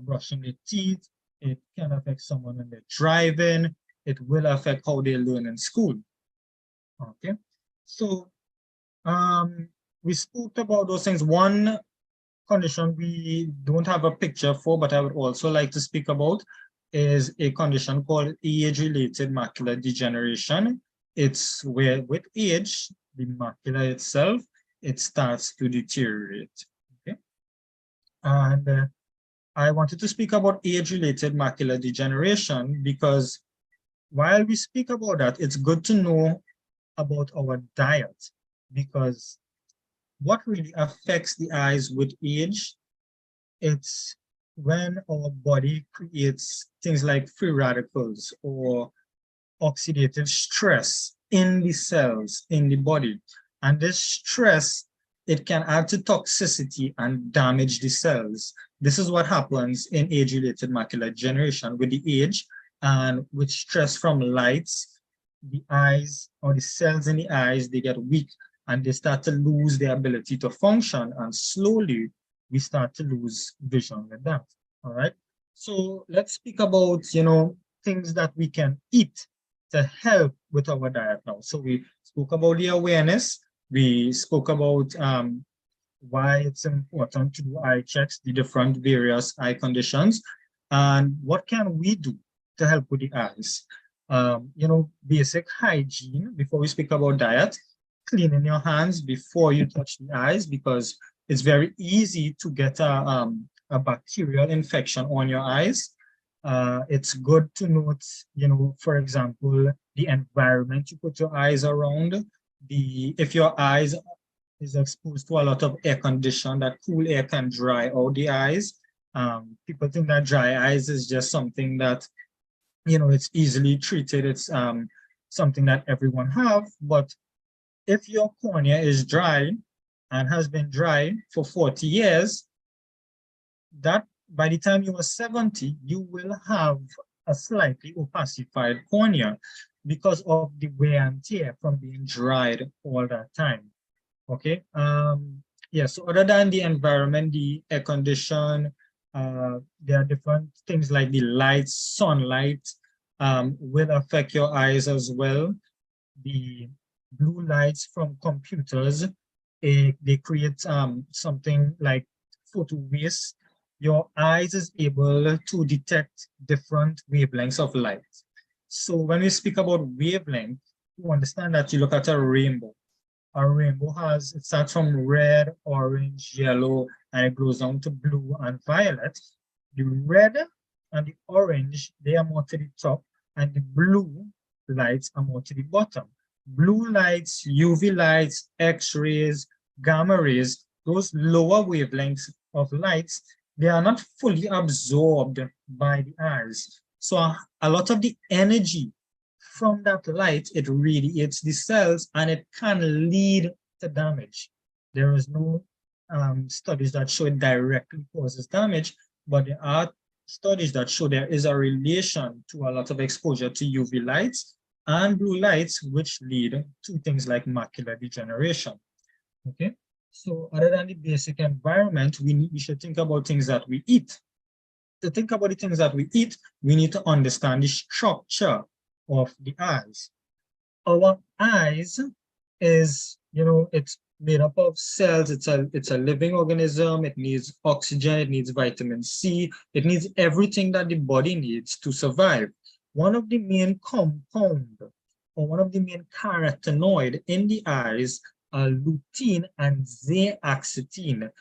brushing their teeth. It can affect someone when they're driving. It will affect how they learn in school. Okay, so we spoke about those things. One condition we don't have a picture for, but I would also like to speak about, is a condition called age-related macular degeneration. It's where with age, the macula itself, it starts to deteriorate. Okay, and I wanted to speak about age-related macular degeneration because while we speak about that, it's good to know about our diet, because what really affects the eyes with age, it's when our body creates things like free radicals or oxidative stress in the cells in the body. And this stress, it can add to toxicity and damage the cells. This is what happens in age-related macular degeneration. With the age and with stress from lights, the eyes or the cells in the eyes, they get weak and they start to lose their ability to function, and slowly we start to lose vision with that. All right, so let's speak about things that we can eat to help with our diet now. So we spoke about the awareness, we spoke about why it's important to do eye checks, the different various eye conditions, and what can we do to help with the eyes. Basic hygiene before we speak about diet. Cleaning your hands before you touch the eyes, because it's very easy to get a bacterial infection on your eyes. It's good to note, for example, the environment you put your eyes around. If your eyes is exposed to a lot of air condition, that cool air can dry out the eyes. People think that dry eyes is just something that, it's easily treated. It's something that everyone have, but if your cornea is dry and has been dry for 40 years, that by the time you are 70, you will have a slightly opacified cornea because of the wear and tear from being dried all that time. Okay. Yeah, so other than the environment, the air condition, there are different things like the lights, sunlight will affect your eyes as well. The blue lights from computers, they create something like photo waste. Your eyes is able to detect different wavelengths of light. So when we speak about wavelength, you understand that you look at a rainbow. A rainbow it starts from red, orange, yellow, and it goes down to blue and violet. The red and the orange, they are more to the top, and the blue lights are more to the bottom. Blue lights, UV lights, X-rays, gamma rays, those lower wavelengths of lights, they are not fully absorbed by the eyes. So a lot of the energy from that light, it radiates the cells and it can lead to damage. There is no studies that show it directly causes damage, but there are studies that show there is a relation to a lot of exposure to UV lights and blue lights, which lead to things like macular degeneration. Okay, so other than the basic environment, we should think about things that we eat. To think about the things that we eat, we need to understand the structure of the eyes. Our eyes is, it's made up of cells. It's a living organism. It needs oxygen. It needs vitamin C. It needs everything that the body needs to survive. One of the main compound or one of the main carotenoid in the eyes are lutein and zeaxanthin.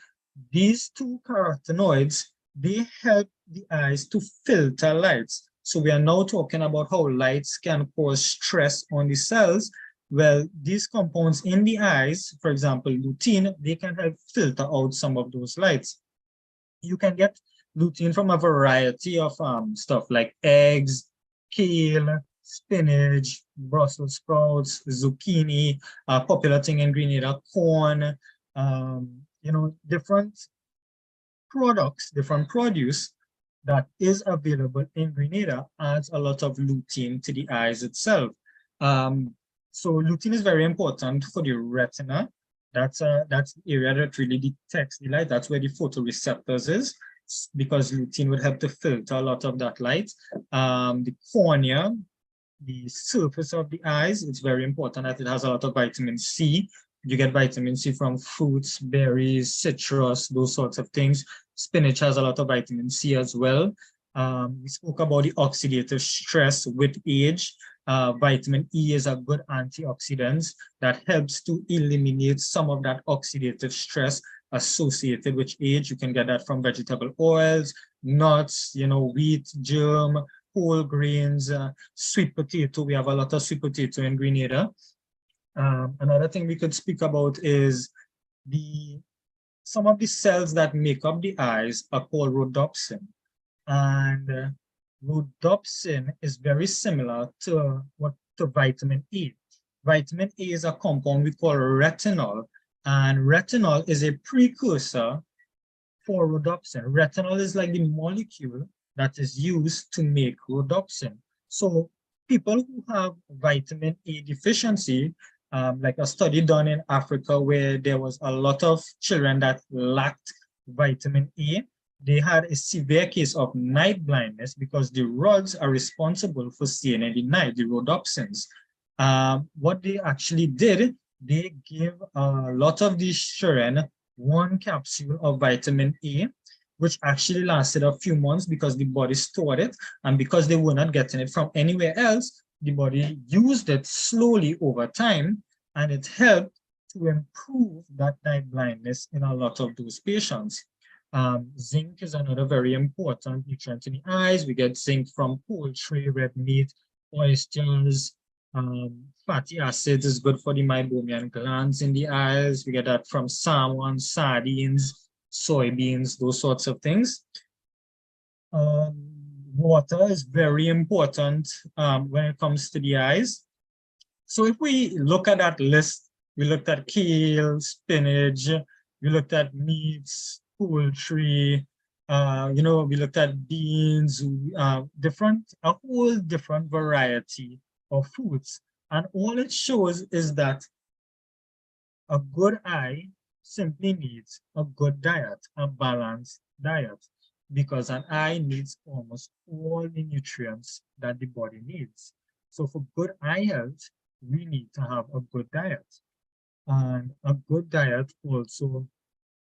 These two carotenoids, they help the eyes to filter lights. So we are now talking about how lights can cause stress on the cells. Well, these compounds in the eyes, for example, lutein, they can help filter out some of those lights. You can get lutein from a variety of stuff like eggs, kale, spinach, Brussels sprouts, zucchini, popular thing in Grenada, corn, different products, different produce that is available in Grenada adds a lot of lutein to the eyes itself. So lutein is very important for the retina. That's the area that really detects the light. That's where the photoreceptors is, because lutein would help to filter a lot of that light. The cornea, the surface of the eyes, it's very important that it has a lot of vitamin C. You get vitamin C from fruits, berries, citrus, those sorts of things. Spinach has a lot of vitamin C as well. We spoke about the oxidative stress with age. Vitamin E is a good antioxidant that helps to eliminate some of that oxidative stress associated with age. You can get that from vegetable oils, nuts, wheat, germ, whole grains, sweet potato. We have a lot of sweet potato in Grenada. Another thing we could speak about is some of the cells that make up the eyes are called rhodopsin. And rhodopsin is very similar to vitamin A. Vitamin A is a compound we call retinol, and retinol is a precursor for rhodopsin. Retinol is like the molecule that is used to make rhodopsin. So people who have vitamin A deficiency, like a study done in Africa where there was a lot of children that lacked vitamin A, they had a severe case of night blindness because the rods are responsible for seeing in the night, the rhodopsins. What they actually did, they gave a lot of these children one capsule of vitamin A, which actually lasted a few months because the body stored it, and because they were not getting it from anywhere else, the body used it slowly over time, and it helped to improve that night blindness in a lot of those patients. Zinc is another very important nutrient in the eyes. We get zinc from poultry, red meat, oysters. Fatty acids is good for the meibomian glands in the eyes. We get that from salmon, sardines, soybeans, those sorts of things. Water is very important when it comes to the eyes. So if we look at that list, we looked at kale, spinach, we looked at meats, poultry, we looked at beans, a whole different variety of foods. And all it shows is that a good eye simply needs a good diet, a balanced diet, because an eye needs almost all the nutrients that the body needs. So for good eye health, we need to have a good diet. And a good diet also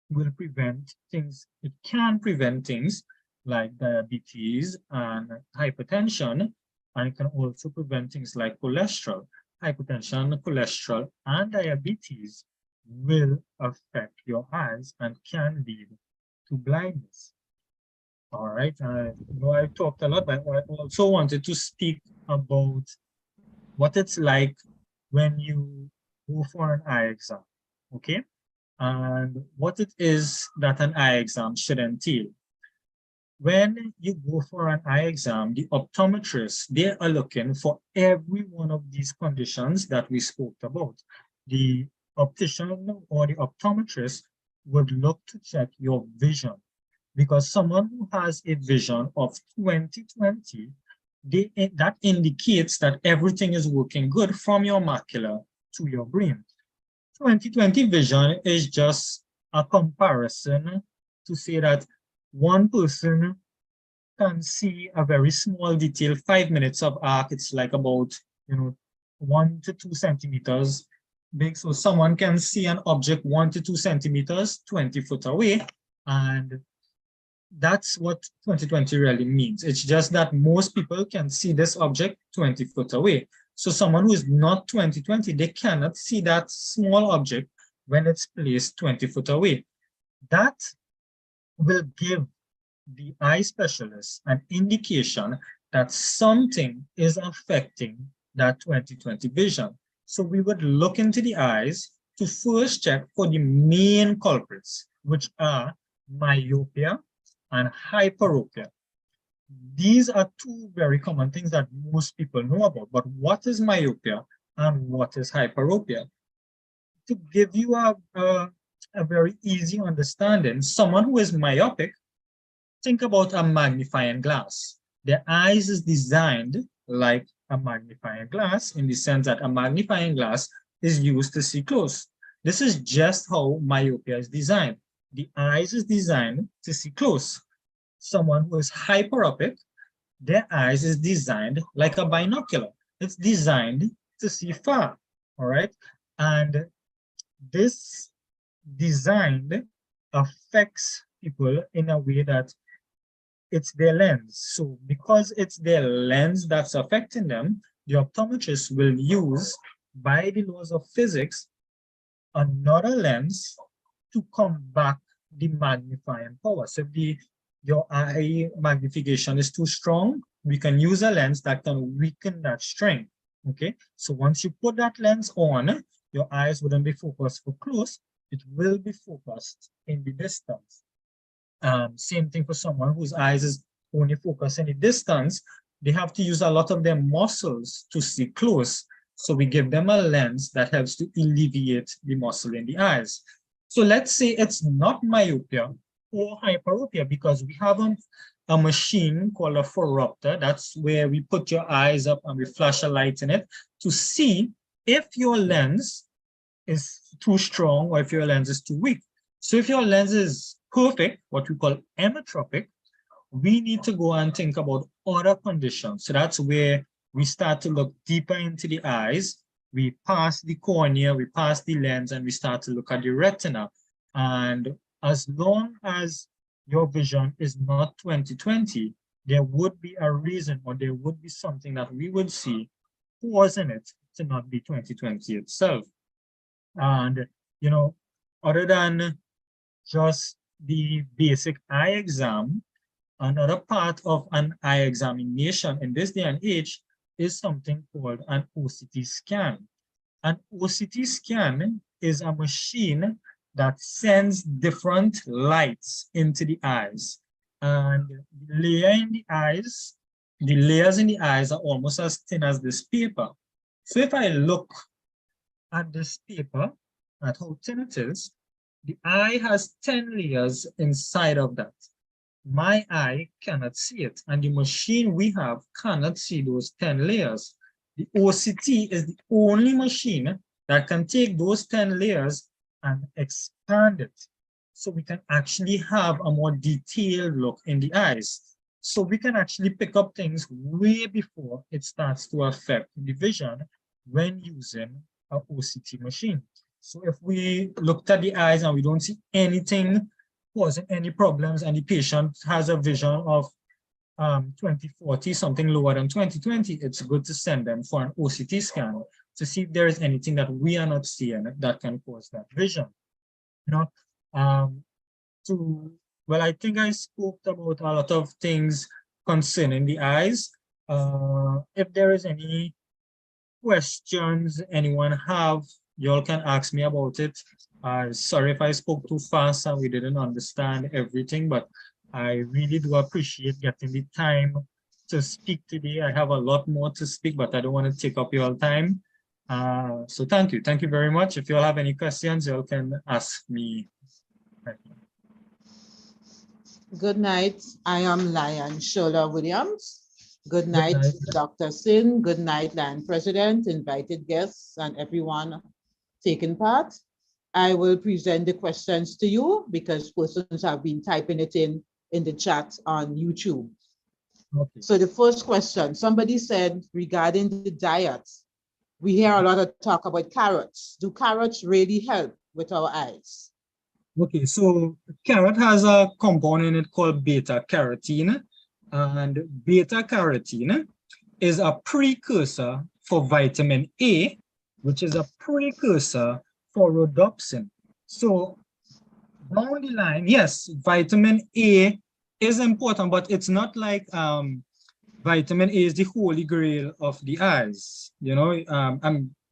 will prevent things, it can prevent things like diabetes and hypertension, and it can also prevent things like cholesterol. Hypertension, cholesterol, and diabetes will affect your eyes and can lead to blindness. All right, I know I've talked a lot, but I also wanted to speak about what it's like when you go for an eye exam, okay? And what it is that an eye exam should entail. When you go for an eye exam, the optometrists, they are looking for every one of these conditions that we spoke about. The optician or the optometrist would look to check your vision, because someone who has a vision of 20/20, that indicates that everything is working good from your macula to your brain. 20/20 vision is just a comparison to say that one person can see a very small detail, 5 minutes of arc, it's like about 1 to 2 centimeters big. So someone can see an object 1 to 2 centimeters, 20 foot away, and that's what 20/20 really means. It's just that most people can see this object 20 foot away. So someone who is not 20/20, they cannot see that small object when it's placed 20 foot away. That will give the eye specialist an indication that something is affecting that 20/20 vision. So we would look into the eyes to first check for the main culprits, which are myopia and hyperopia. These are two very common things that most people know about, but what is myopia and what is hyperopia? To give you a very easy understanding, someone who is myopic, think about a magnifying glass. Their eyes is designed like a magnifying glass in the sense that a magnifying glass is used to see close. This is just how myopia is designed. The eyes is designed to see close. Someone who is hyperopic, their eyes is designed like a binocular. It's designed to see far, all right? And this design affects people in a way that it's their lens. So because it's their lens that's affecting them, the optometrist will use, by the laws of physics, another lens to combat the magnifying power. So if your eye magnification is too strong, we can use a lens that can weaken that strength, okay? So once you put that lens on, your eyes wouldn't be focused for close, it will be focused in the distance. Same thing for someone whose eyes is only focused in the distance, they have to use a lot of their muscles to see close. So we give them a lens that helps to alleviate the muscle in the eyes. So let's say it's not myopia or hyperopia, because we have a machine called a phoropter. That's where we put your eyes up and we flash a light in it to see if your lens is too strong or if your lens is too weak. So if your lens is perfect, what we call emmetropic, we need to go and think about other conditions. So that's where we start to look deeper into the eyes. We pass the cornea, we pass the lens, and we start to look at the retina. And as long as your vision is not 20/20, there would be a reason, or there would be something that we would see causing it to not be 20/20 itself. And, other than just the basic eye exam, another part of an eye examination in this day and age is something called an OCT scan. An OCT scan is a machine that sends different lights into the eyes. And the layers in the eyes are almost as thin as this paper. So if I look at this paper, at how thin it is, the eye has 10 layers inside of that. My eye cannot see it, and the machine we have cannot see those 10 layers. The OCT is the only machine that can take those 10 layers and expand it. So we can actually have a more detailed look in the eyes. So we can actually pick up things way before it starts to affect the vision when using an OCT machine. So if we looked at the eyes and we don't see anything causing any problems, and the patient has a vision of 20/40, something lower than 20/20, it's good to send them for an OCT scan to see if there is anything that we are not seeing that can cause that vision. Well, I think I spoke about a lot of things concerning the eyes. If there is any questions anyone have, you all can ask me about it. Sorry if I spoke too fast and we didn't understand everything, but I really do appreciate getting the time to speak today. I have a lot more to speak, but I don't want to take up your time. So thank you. Thank you very much. If you all have any questions, you all can ask me. Good night. I am Lion Shola Williams. Good Good night, night. Dr. Sin. Good night, Lion President, invited guests, and everyone taking part. I will present the questions to you because persons have been typing it in the chat on YouTube. Okay. So the first question, somebody said regarding the diet, we hear a lot of talk about carrots. Do carrots really help with our eyes? Okay, so carrot has a compound in it called beta carotene, and beta carotene is a precursor for vitamin A, which is a precursor for rhodopsin. So down the line, yes, vitamin A is important, but it's not like vitamin A is the holy grail of the eyes. You know,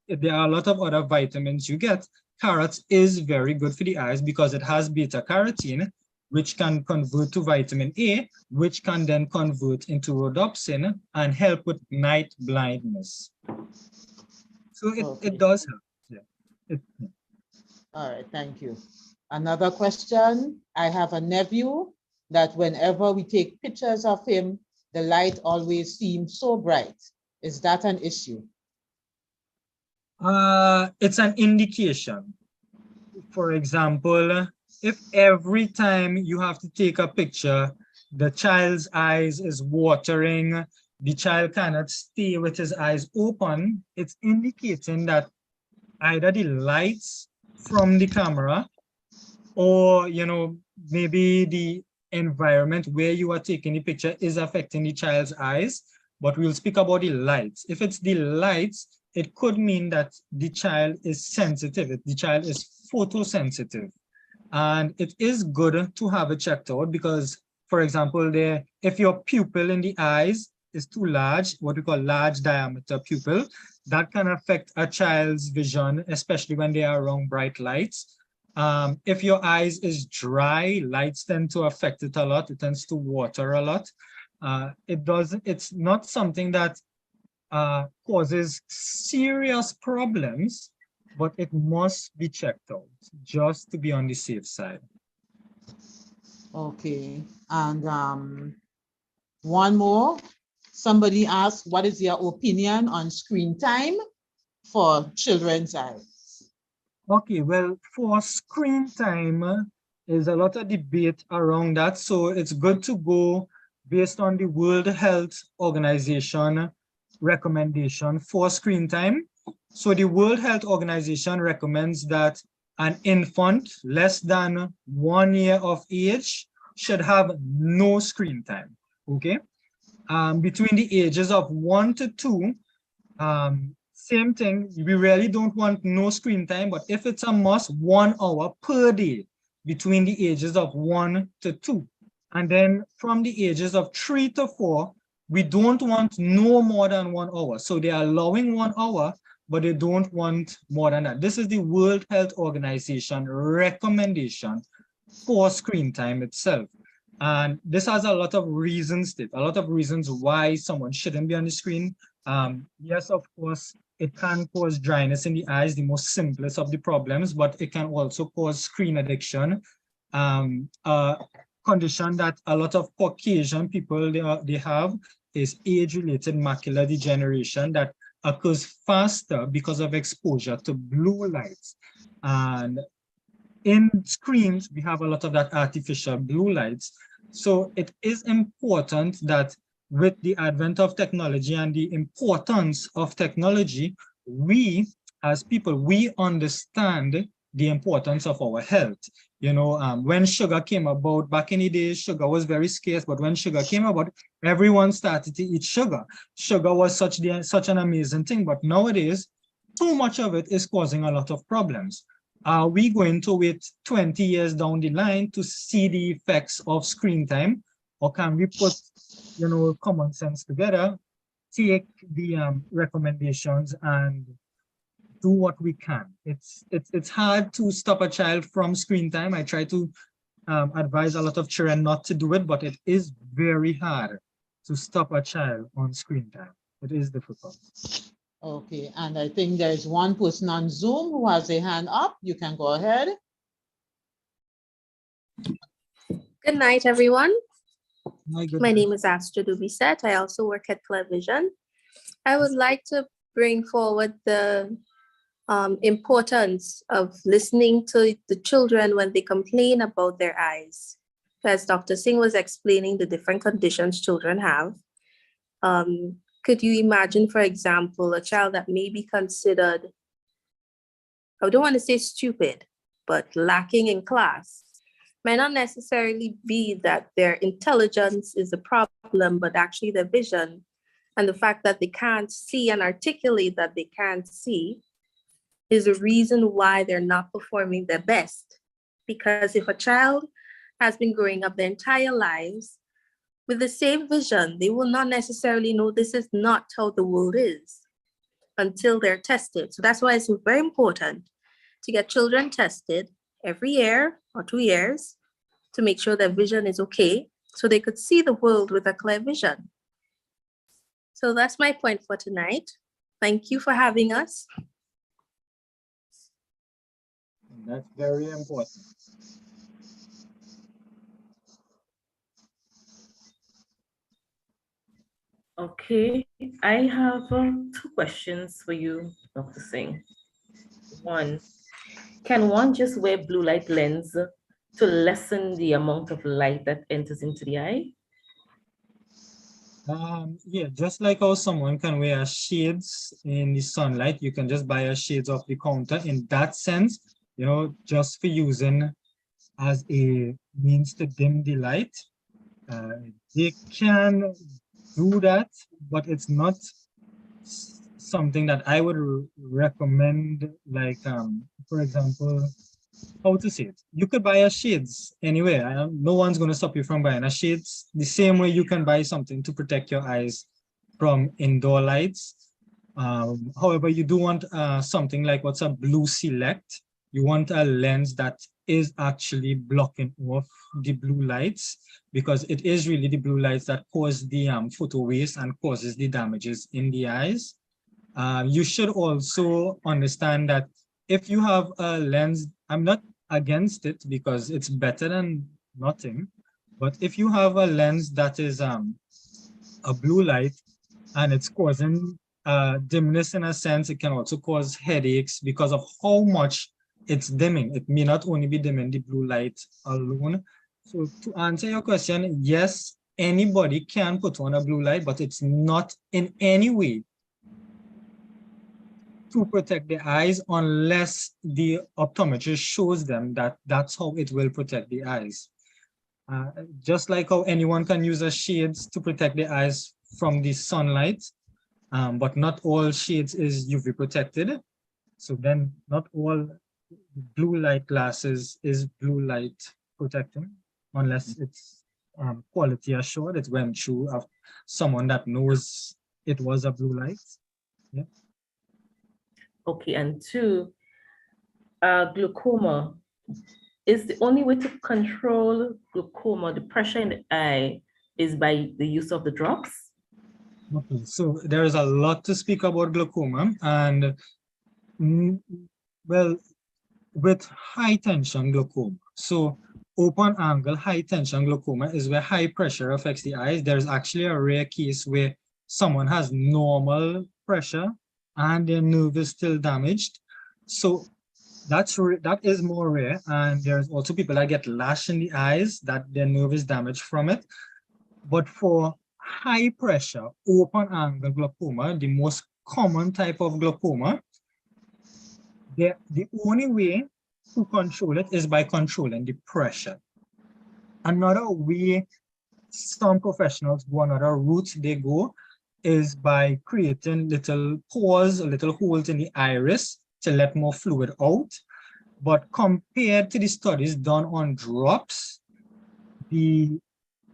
there are a lot of other vitamins you get. Carrots is very good for the eyes because it has beta carotene, which can convert to vitamin A, which can then convert into rhodopsin and help with night blindness. So it does help. Yeah. All right, thank you. Another question. I have a nephew that whenever we take pictures of him, the light always seems so bright. Is that an issue? It's an indication. For example, if every time you have to take a picture, the child's eyes is watering, the child cannot stay with his eyes open, it's indicating that either the lights from the camera or, you know, maybe the environment where you are taking the picture is affecting the child's eyes. But we'll speak about the lights. If it's the lights, it could mean that the child is sensitive. The child is photosensitive. And it is good to have it checked out because, for example, if your pupil in the eyes is too large, what we call large diameter pupil, that can affect a child's vision, especially when they are around bright lights. If your eyes is dry, lights tend to affect it a lot. It tends to water a lot. It's not something that causes serious problems, but it must be checked out just to be on the safe side. Okay, and one more. Somebody asked, what is your opinion on screen time for children's eyes? Okay, well, for screen time, there's a lot of debate around that. So it's good to go based on the World Health Organization recommendation for screen time. So the World Health Organization recommends that an infant less than 1 year of age should have no screen time, okay? Between the ages of 1 to 2, same thing, we really don't want no screen time, but if it's a must, 1 hour per day between the ages of 1 to 2. And then from the ages of 3 to 4, we don't want no more than 1 hour. So they are allowing 1 hour, but they don't want more than that. This is the World Health Organization recommendation for screen time itself. And this has a lot of reasons, why someone shouldn't be on the screen. Yes, of course, it can cause dryness in the eyes, the most simplest of the problems, but it can also cause screen addiction, a condition that a lot of Caucasian people they have is age-related macular degeneration that occurs faster because of exposure to blue lights. And in screens, we have a lot of that artificial blue lights. So it is important that with the advent of technology and the importance of technology, we as people, we understand the importance of our health. You know, when sugar came about, back in the days, sugar was very scarce, but when sugar came about, everyone started to eat sugar. Sugar was such an amazing thing, but nowadays, too much of it is causing a lot of problems. Are we going to wait 20 years down the line to see the effects of screen time? Or can we put, you know, common sense together take the recommendations and do what we can. It's hard to stop a child from screen time. I try to advise a lot of children not to do it, but it is very hard to stop a child on screen time. It is difficult. Okay, and I think there's one person on Zoom who has a hand up. You can go ahead. Good night, everyone. My My name is Astrid Dubisset. I also work at Clear Vision. I would like to bring forward the importance of listening to the children when they complain about their eyes. As Dr. Singh was explaining the different conditions children have, could you imagine, for example, a child that may be considered, I don't want to say stupid, but lacking in class? Might not necessarily be that their intelligence is the problem, but actually their vision and the fact that they can't see and articulate that they can't see is a reason why they're not performing their best. Because if a child has been growing up their entire lives with the same vision, they will not necessarily know this is not how the world is until they're tested. So that's why it's very important to get children tested every year or 2 years to make sure their vision is okay, so they could see the world with a clear vision. So that's my point for tonight. Thank you for having us. That's very important. Okay, I have 2 questions for you, Dr. Singh. One, can one just wear blue light lens to lessen the amount of light that enters into the eye? Yeah, just like how someone can wear shades in the sunlight, you can just buy a shades off the counter. In that sense, you know, just for using as a means to dim the light, they can do that, but it's not something that I would recommend. Like, for example, how to say it? You could buy a shades anywhere. No one's going to stop you from buying a shades. The same way you can buy something to protect your eyes from indoor lights. However, you do want something like what's a blue select. You want a lens that is actually blocking off the blue lights, because it is really the blue lights that cause the photo waste and causes the damages in the eyes. You should also understand that if you have a lens, I'm not against it because it's better than nothing, but if you have a lens that is a blue light and it's causing dimness in a sense, it can also cause headaches because of how much it's dimming. It may not only be dimming the blue light alone. So to answer your question, yes, anybody can put on a blue light, but it's not in any way to protect the eyes unless the optometrist shows them that that's how it will protect the eyes. Just like how anyone can use a shades to protect the eyes from the sunlight, but not all shades is UV protected. So then not all blue light glasses is blue light protecting, unless it's quality assured. It went through someone that knows it was a blue light. Yeah. Okay, and 2, glaucoma. Is the only way to control glaucoma, the pressure in the eye, is by the use of the drops? Okay, so there is a lot to speak about glaucoma, and well, with high tension glaucoma. So open angle high tension glaucoma is where high pressure affects the eyes. There's actually a rare case where someone has normal pressure and their nerve is still damaged. So that is more rare. And there's also people that get lash in the eyes that their nerve is damaged from it. But for high pressure open angle glaucoma, the most common type of glaucoma, the only way to control it is by controlling the pressure. Another way some professionals go, another route they go, is by creating little pores, little holes in the iris to let more fluid out. But compared to the studies done on drops, the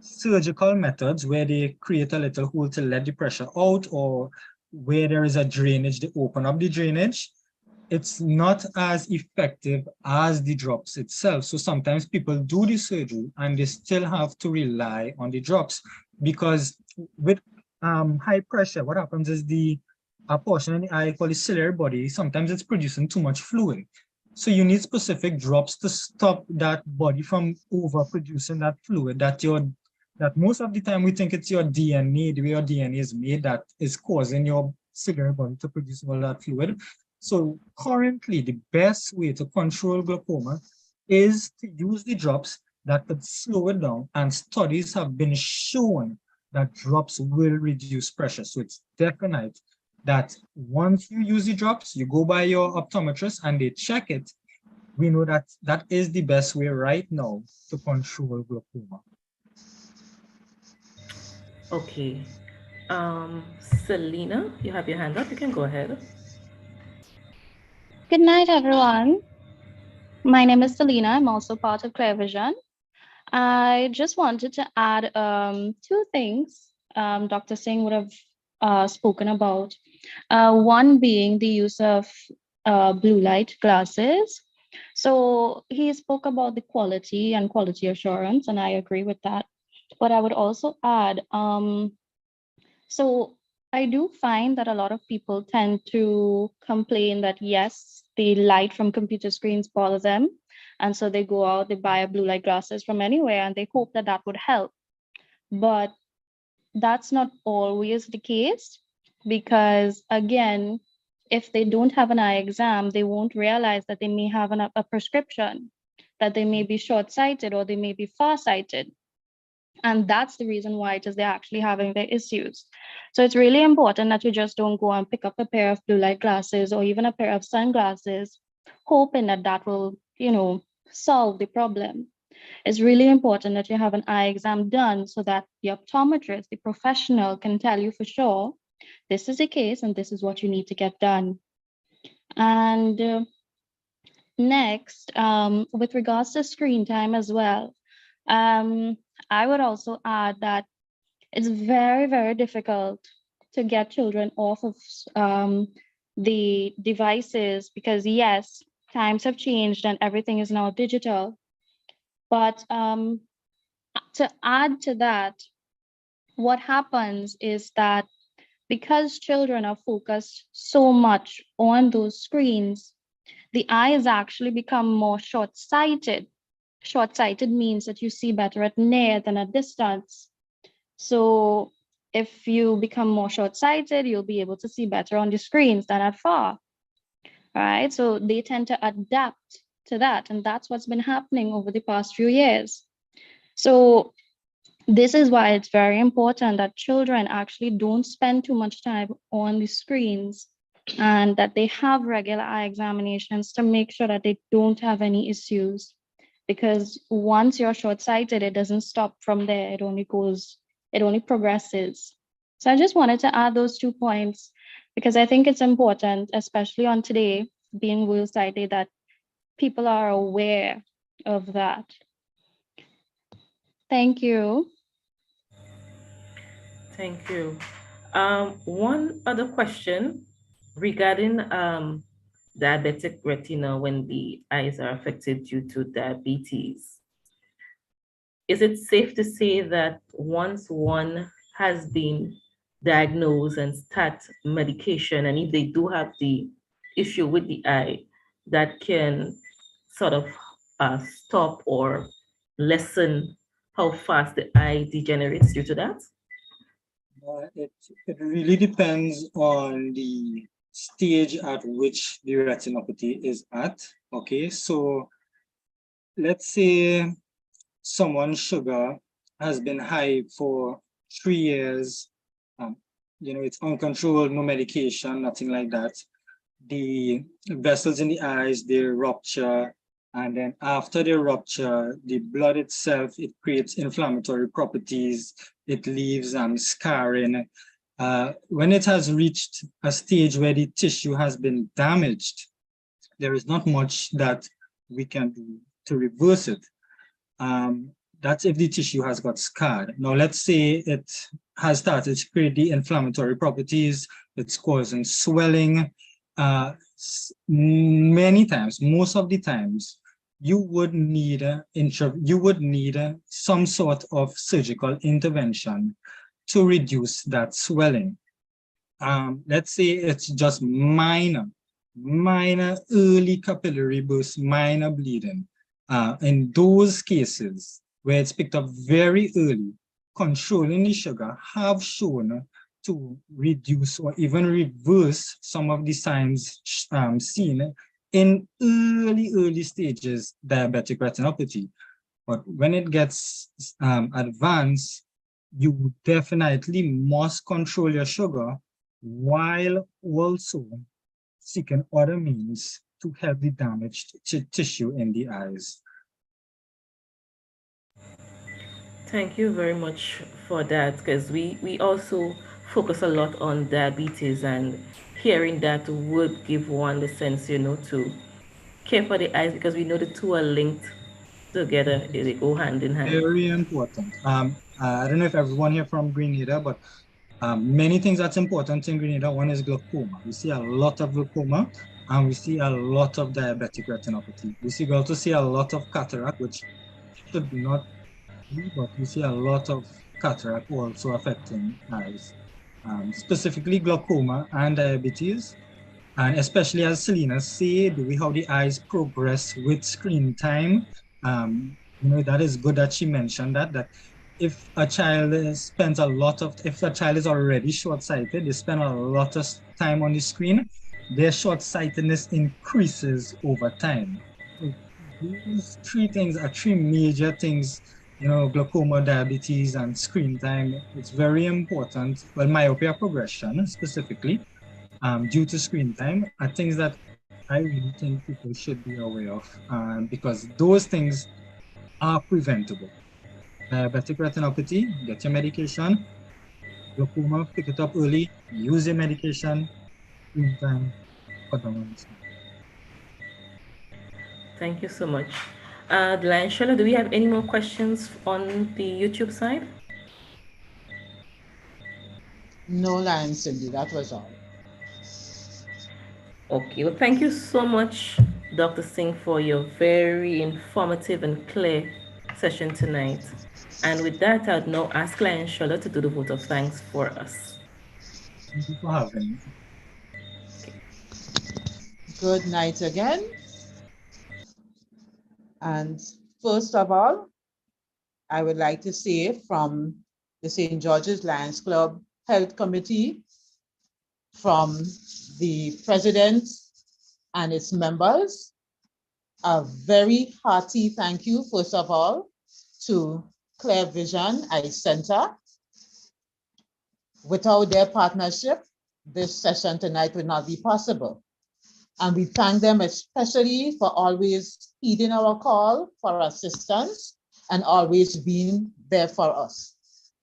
surgical methods where they create a little hole to let the pressure out, or where there is a drainage, they open up the drainage, it's not as effective as the drops itself. So sometimes people do the surgery and they still have to rely on the drops, because with high pressure, what happens is a portion in the eye called the ciliary body, sometimes it's producing too much fluid. So you need specific drops to stop that body from overproducing that fluid that most of the time we think it's your DNA, the way your DNA is made, that is causing your ciliary body to produce all that fluid. So currently, the best way to control glaucoma is to use the drops that could slow it down, and studies have been shown that drops will reduce pressure. So it's definite that once you use the drops, you go by your optometrist and they check it. We know that that is the best way right now to control glaucoma. Okay. Selena, you have your hand up. You can go ahead. Good night, everyone. My name is Selena. I'm also part of ClearVision. I just wanted to add two things Dr. Singh would have spoken about. One being the use of blue light glasses. So he spoke about the quality and quality assurance, and I agree with that. But I would also add, so I do find that a lot of people tend to complain that, yes, the light from computer screens bother them. And so they go out, they buy blue light glasses from anywhere, and they hope that that would help. But that's not always the case, because again, if they don't have an eye exam, they won't realize that they may have a prescription, that they may be short-sighted or they may be far-sighted. And that's the reason why it is they're actually having their issues. So it's really important that you just don't go and pick up a pair of blue light glasses or even a pair of sunglasses, hoping that that will, solve the problem. It's really important that you have an eye exam done so that the optometrist, the professional, can tell you for sure, this is the case and this is what you need to get done. And next, with regards to screen time as well, I would also add that it's very, very difficult to get children off of the devices, because yes, times have changed and everything is now digital. But to add to that, what happens is that because children are focused so much on those screens, the eyes actually become more short-sighted. Short-sighted means that you see better at near than at distance. So if you become more short-sighted, you'll be able to see better on the screens than at far. All right, so they tend to adapt to that, and that's what's been happening over the past few years. So this is why it's very important that children actually don't spend too much time on the screens, and that they have regular eye examinations to make sure that they don't have any issues. Because once you're short-sighted, it doesn't stop from there. It only progresses. So I just wanted to add those 2 points, because I think it's important, especially on today, being World Sight Day, that people are aware of that. Thank you. Thank you. One other question regarding diabetic retina when the eyes are affected due to diabetes. Is it safe to say that once one has been diagnosed and start medication, and if they do have the issue with the eye, that can sort of stop or lessen how fast the eye degenerates due to that? It really depends on the stage at which the retinopathy is at. Okay, so let's say someone's sugar has been high for 3 years. It's uncontrolled, no medication, nothing like that. The vessels in the eyes, they rupture, and then after they rupture, the blood itself, it creates inflammatory properties. It leaves scarring. When it has reached a stage where the tissue has been damaged, there is not much that we can do to reverse it. That's if the tissue has got scarred. Now, let's say it has started to create the inflammatory properties, it's causing swelling. Many times, most of the times, you would need some sort of surgical intervention to reduce that swelling. Let's say it's just minor early capillary burst, minor bleeding. In those cases where it's picked up very early, controlling the sugar have shown to reduce or even reverse some of the signs seen in early stages diabetic retinopathy. But when it gets advanced, you definitely must control your sugar while also seeking other means to help the damaged tissue in the eyes. Thank you very much for that, because we also focus a lot on diabetes, and hearing that would give one the sense, to care for the eyes, because we know the two are linked together. They go hand in hand. Very important. I don't know if everyone here from Grenada, but many things that's important in Grenada. One is glaucoma. We see a lot of glaucoma, and we see a lot of diabetic retinopathy. We also see a lot of cataract, which should not be, but we see a lot of cataract also affecting eyes, specifically glaucoma and diabetes. And especially, as Selena said, how the eyes progress with screen time. That is good that she mentioned that if a child is already short-sighted, they spend a lot of time on the screen, their short-sightedness increases over time. So these three things are three major things, glaucoma, diabetes, and screen time. It's very important. Well, myopia progression specifically, due to screen time, are things that I really think people should be aware of, because those things are preventable. Diabetic retinopathy, get your medication. Glaucoma, pick it up early, use your medication. Screen time, cut down on screen. Thank you so much. Lion Shella, do we have any more questions on the YouTube side? No, Lion Cindy, that was all. Okay, well, thank you so much, Dr. Singh, for your very informative and clear session tonight. And with that, I'd now ask Lion Shella to do the vote of thanks for us. Thank you for having me. Good night again. And first of all, I would like to say from the St. George's Lions Club Health Committee, from the president and its members, a very hearty thank you, first of all, to Clear Vision Eye Center. Without their partnership, this session tonight would not be possible. And we thank them especially for always heeding our call for assistance and always being there for us.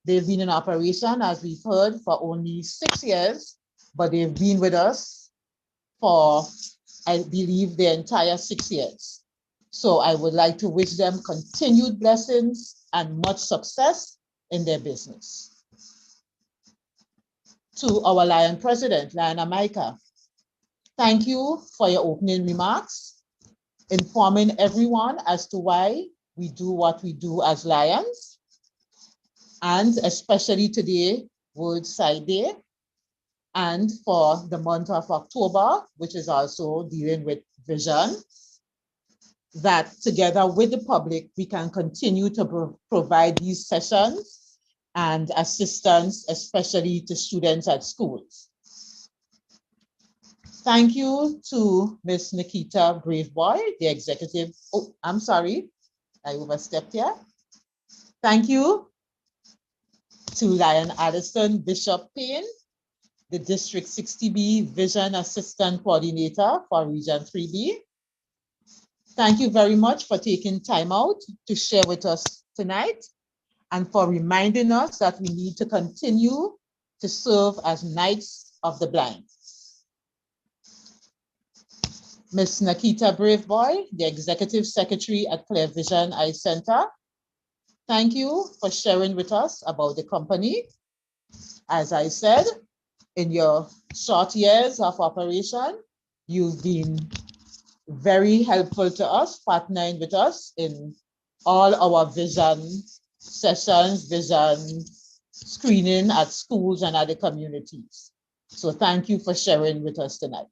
They've been in operation, as we've heard, for only 6 years, but they've been with us for, I believe, the entire 6 years. So I would like to wish them continued blessings and much success in their business. To our Lion President, Lion Amaika, thank you for your opening remarks, informing everyone as to why we do what we do as Lions, and especially today, World Sight Day, and for the month of October, which is also dealing with vision, that together with the public, we can continue to provide these sessions and assistance, especially to students at schools. Thank you to Ms. Nikita Braveboy, the executive. Oh, I'm sorry, I overstepped here. Thank you to Lion Addison Bishop Payne, the District 60B Vision Assistant Coordinator for Region 3B. Thank you very much for taking time out to share with us tonight and for reminding us that we need to continue to serve as Knights of the Blind. Ms. Nikita Braveboy, the Executive Secretary at Clear Vision Eye Center. Thank you for sharing with us about the company. As I said, in your short years of operation, you've been very helpful to us, partnering with us in all our vision sessions, vision screening at schools and other communities. So thank you for sharing with us tonight.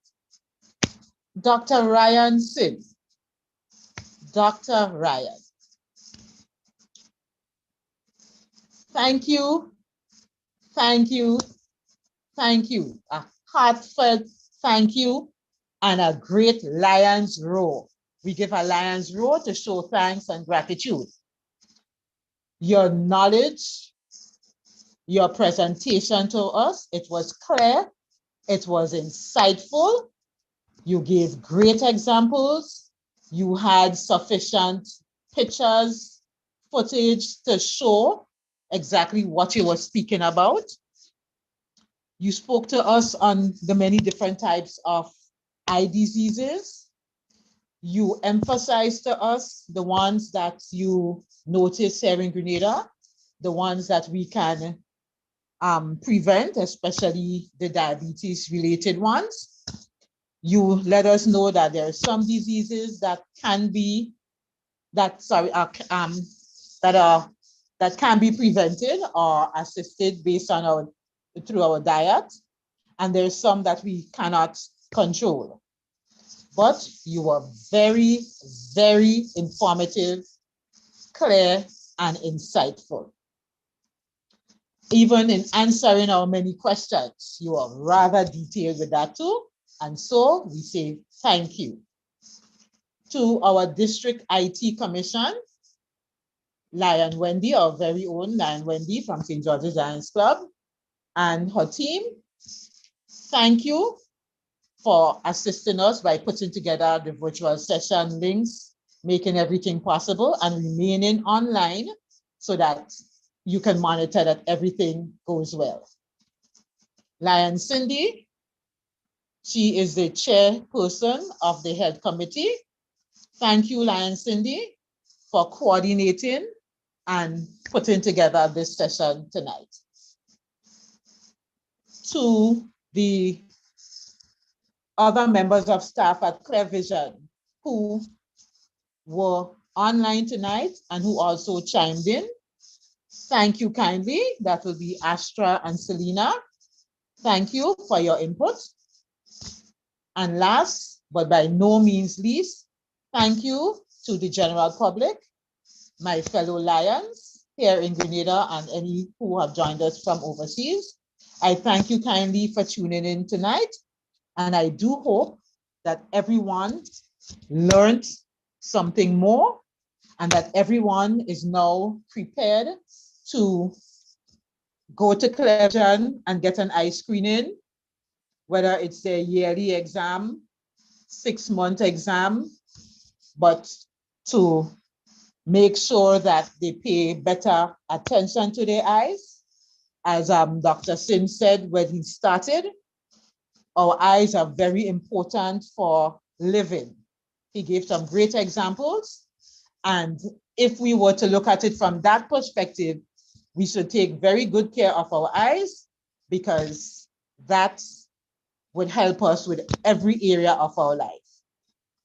Dr. Ryan Singh. Dr. Ryan. Thank you, thank you, thank you. A heartfelt thank you and a great lion's roar. We give a lion's roar to show thanks and gratitude. Your knowledge, your presentation to us, it was clear, it was insightful. You gave great examples. You had sufficient pictures, footage to show exactly what you were speaking about. You spoke to us on the many different types of eye diseases. You emphasized to us the ones that you noticed here in Grenada, the ones that we can prevent, especially the diabetes-related ones. You let us know that there are some diseases that can be that can be prevented or assisted based on through our diet, and there's some that we cannot control. But you were very, very informative, clear, and insightful. Even in answering our many questions, you are rather detailed with that too. And so we say thank you. To our District IT Commission, Lion Wendy, our very own Lion Wendy from St. George's Lions Club, and her team, thank you for assisting us by putting together the virtual session links, making everything possible and remaining online so that you can monitor that everything goes well. Lion Cindy, she is the chairperson of the Health Committee. Thank you, Lion Cindy, for coordinating and putting together this session tonight. To the other members of staff at Clear Vision who were online tonight and who also chimed in, thank you kindly. That will be Astra and Selena. Thank you for your input. And last, but by no means least, thank you to the general public, my fellow Lions here in Grenada and any who have joined us from overseas. I thank you kindly for tuning in tonight. And I do hope that everyone learned something more and that everyone is now prepared to go to Clear Vision and get an eye screening, whether it's their yearly exam, 6-month exam, but to make sure that they pay better attention to their eyes. As Dr. Sim said when he started, our eyes are very important for living. He gave some great examples. And if we were to look at it from that perspective, we should take very good care of our eyes because that would help us with every area of our life.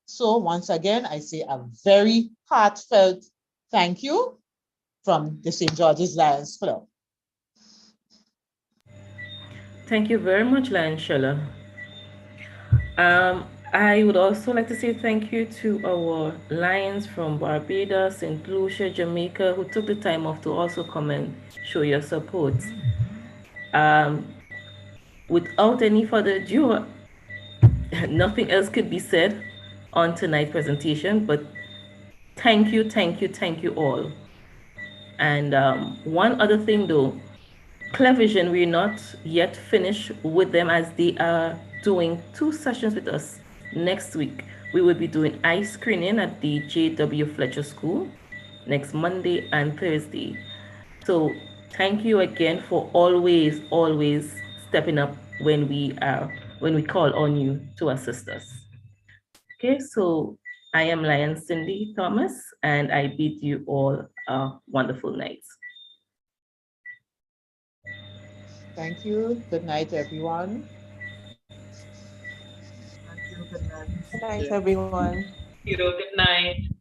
So once again, I say a very heartfelt thank you from the St. George's Lions Club. Thank you very much, Lion Sheila. I would also like to say thank you to our Lions from Barbados, St. Lucia, Jamaica, who took the time off to also come and show your support. Without any further ado, nothing else could be said on tonight's presentation, but thank you all. And one other thing though, Clear Vision, we're not yet finished with them as they are doing 2 sessions with us next week. We will be doing eye screening at the J.W. Fletcher School next Monday and Thursday. So thank you again for always stepping up when we call on you to assist us. Okay, so I am Lion Cindy Thomas, and I bid you all a wonderful night. Thank you. Good night, everyone. Thank you. Good night. Good night, everyone. Good night.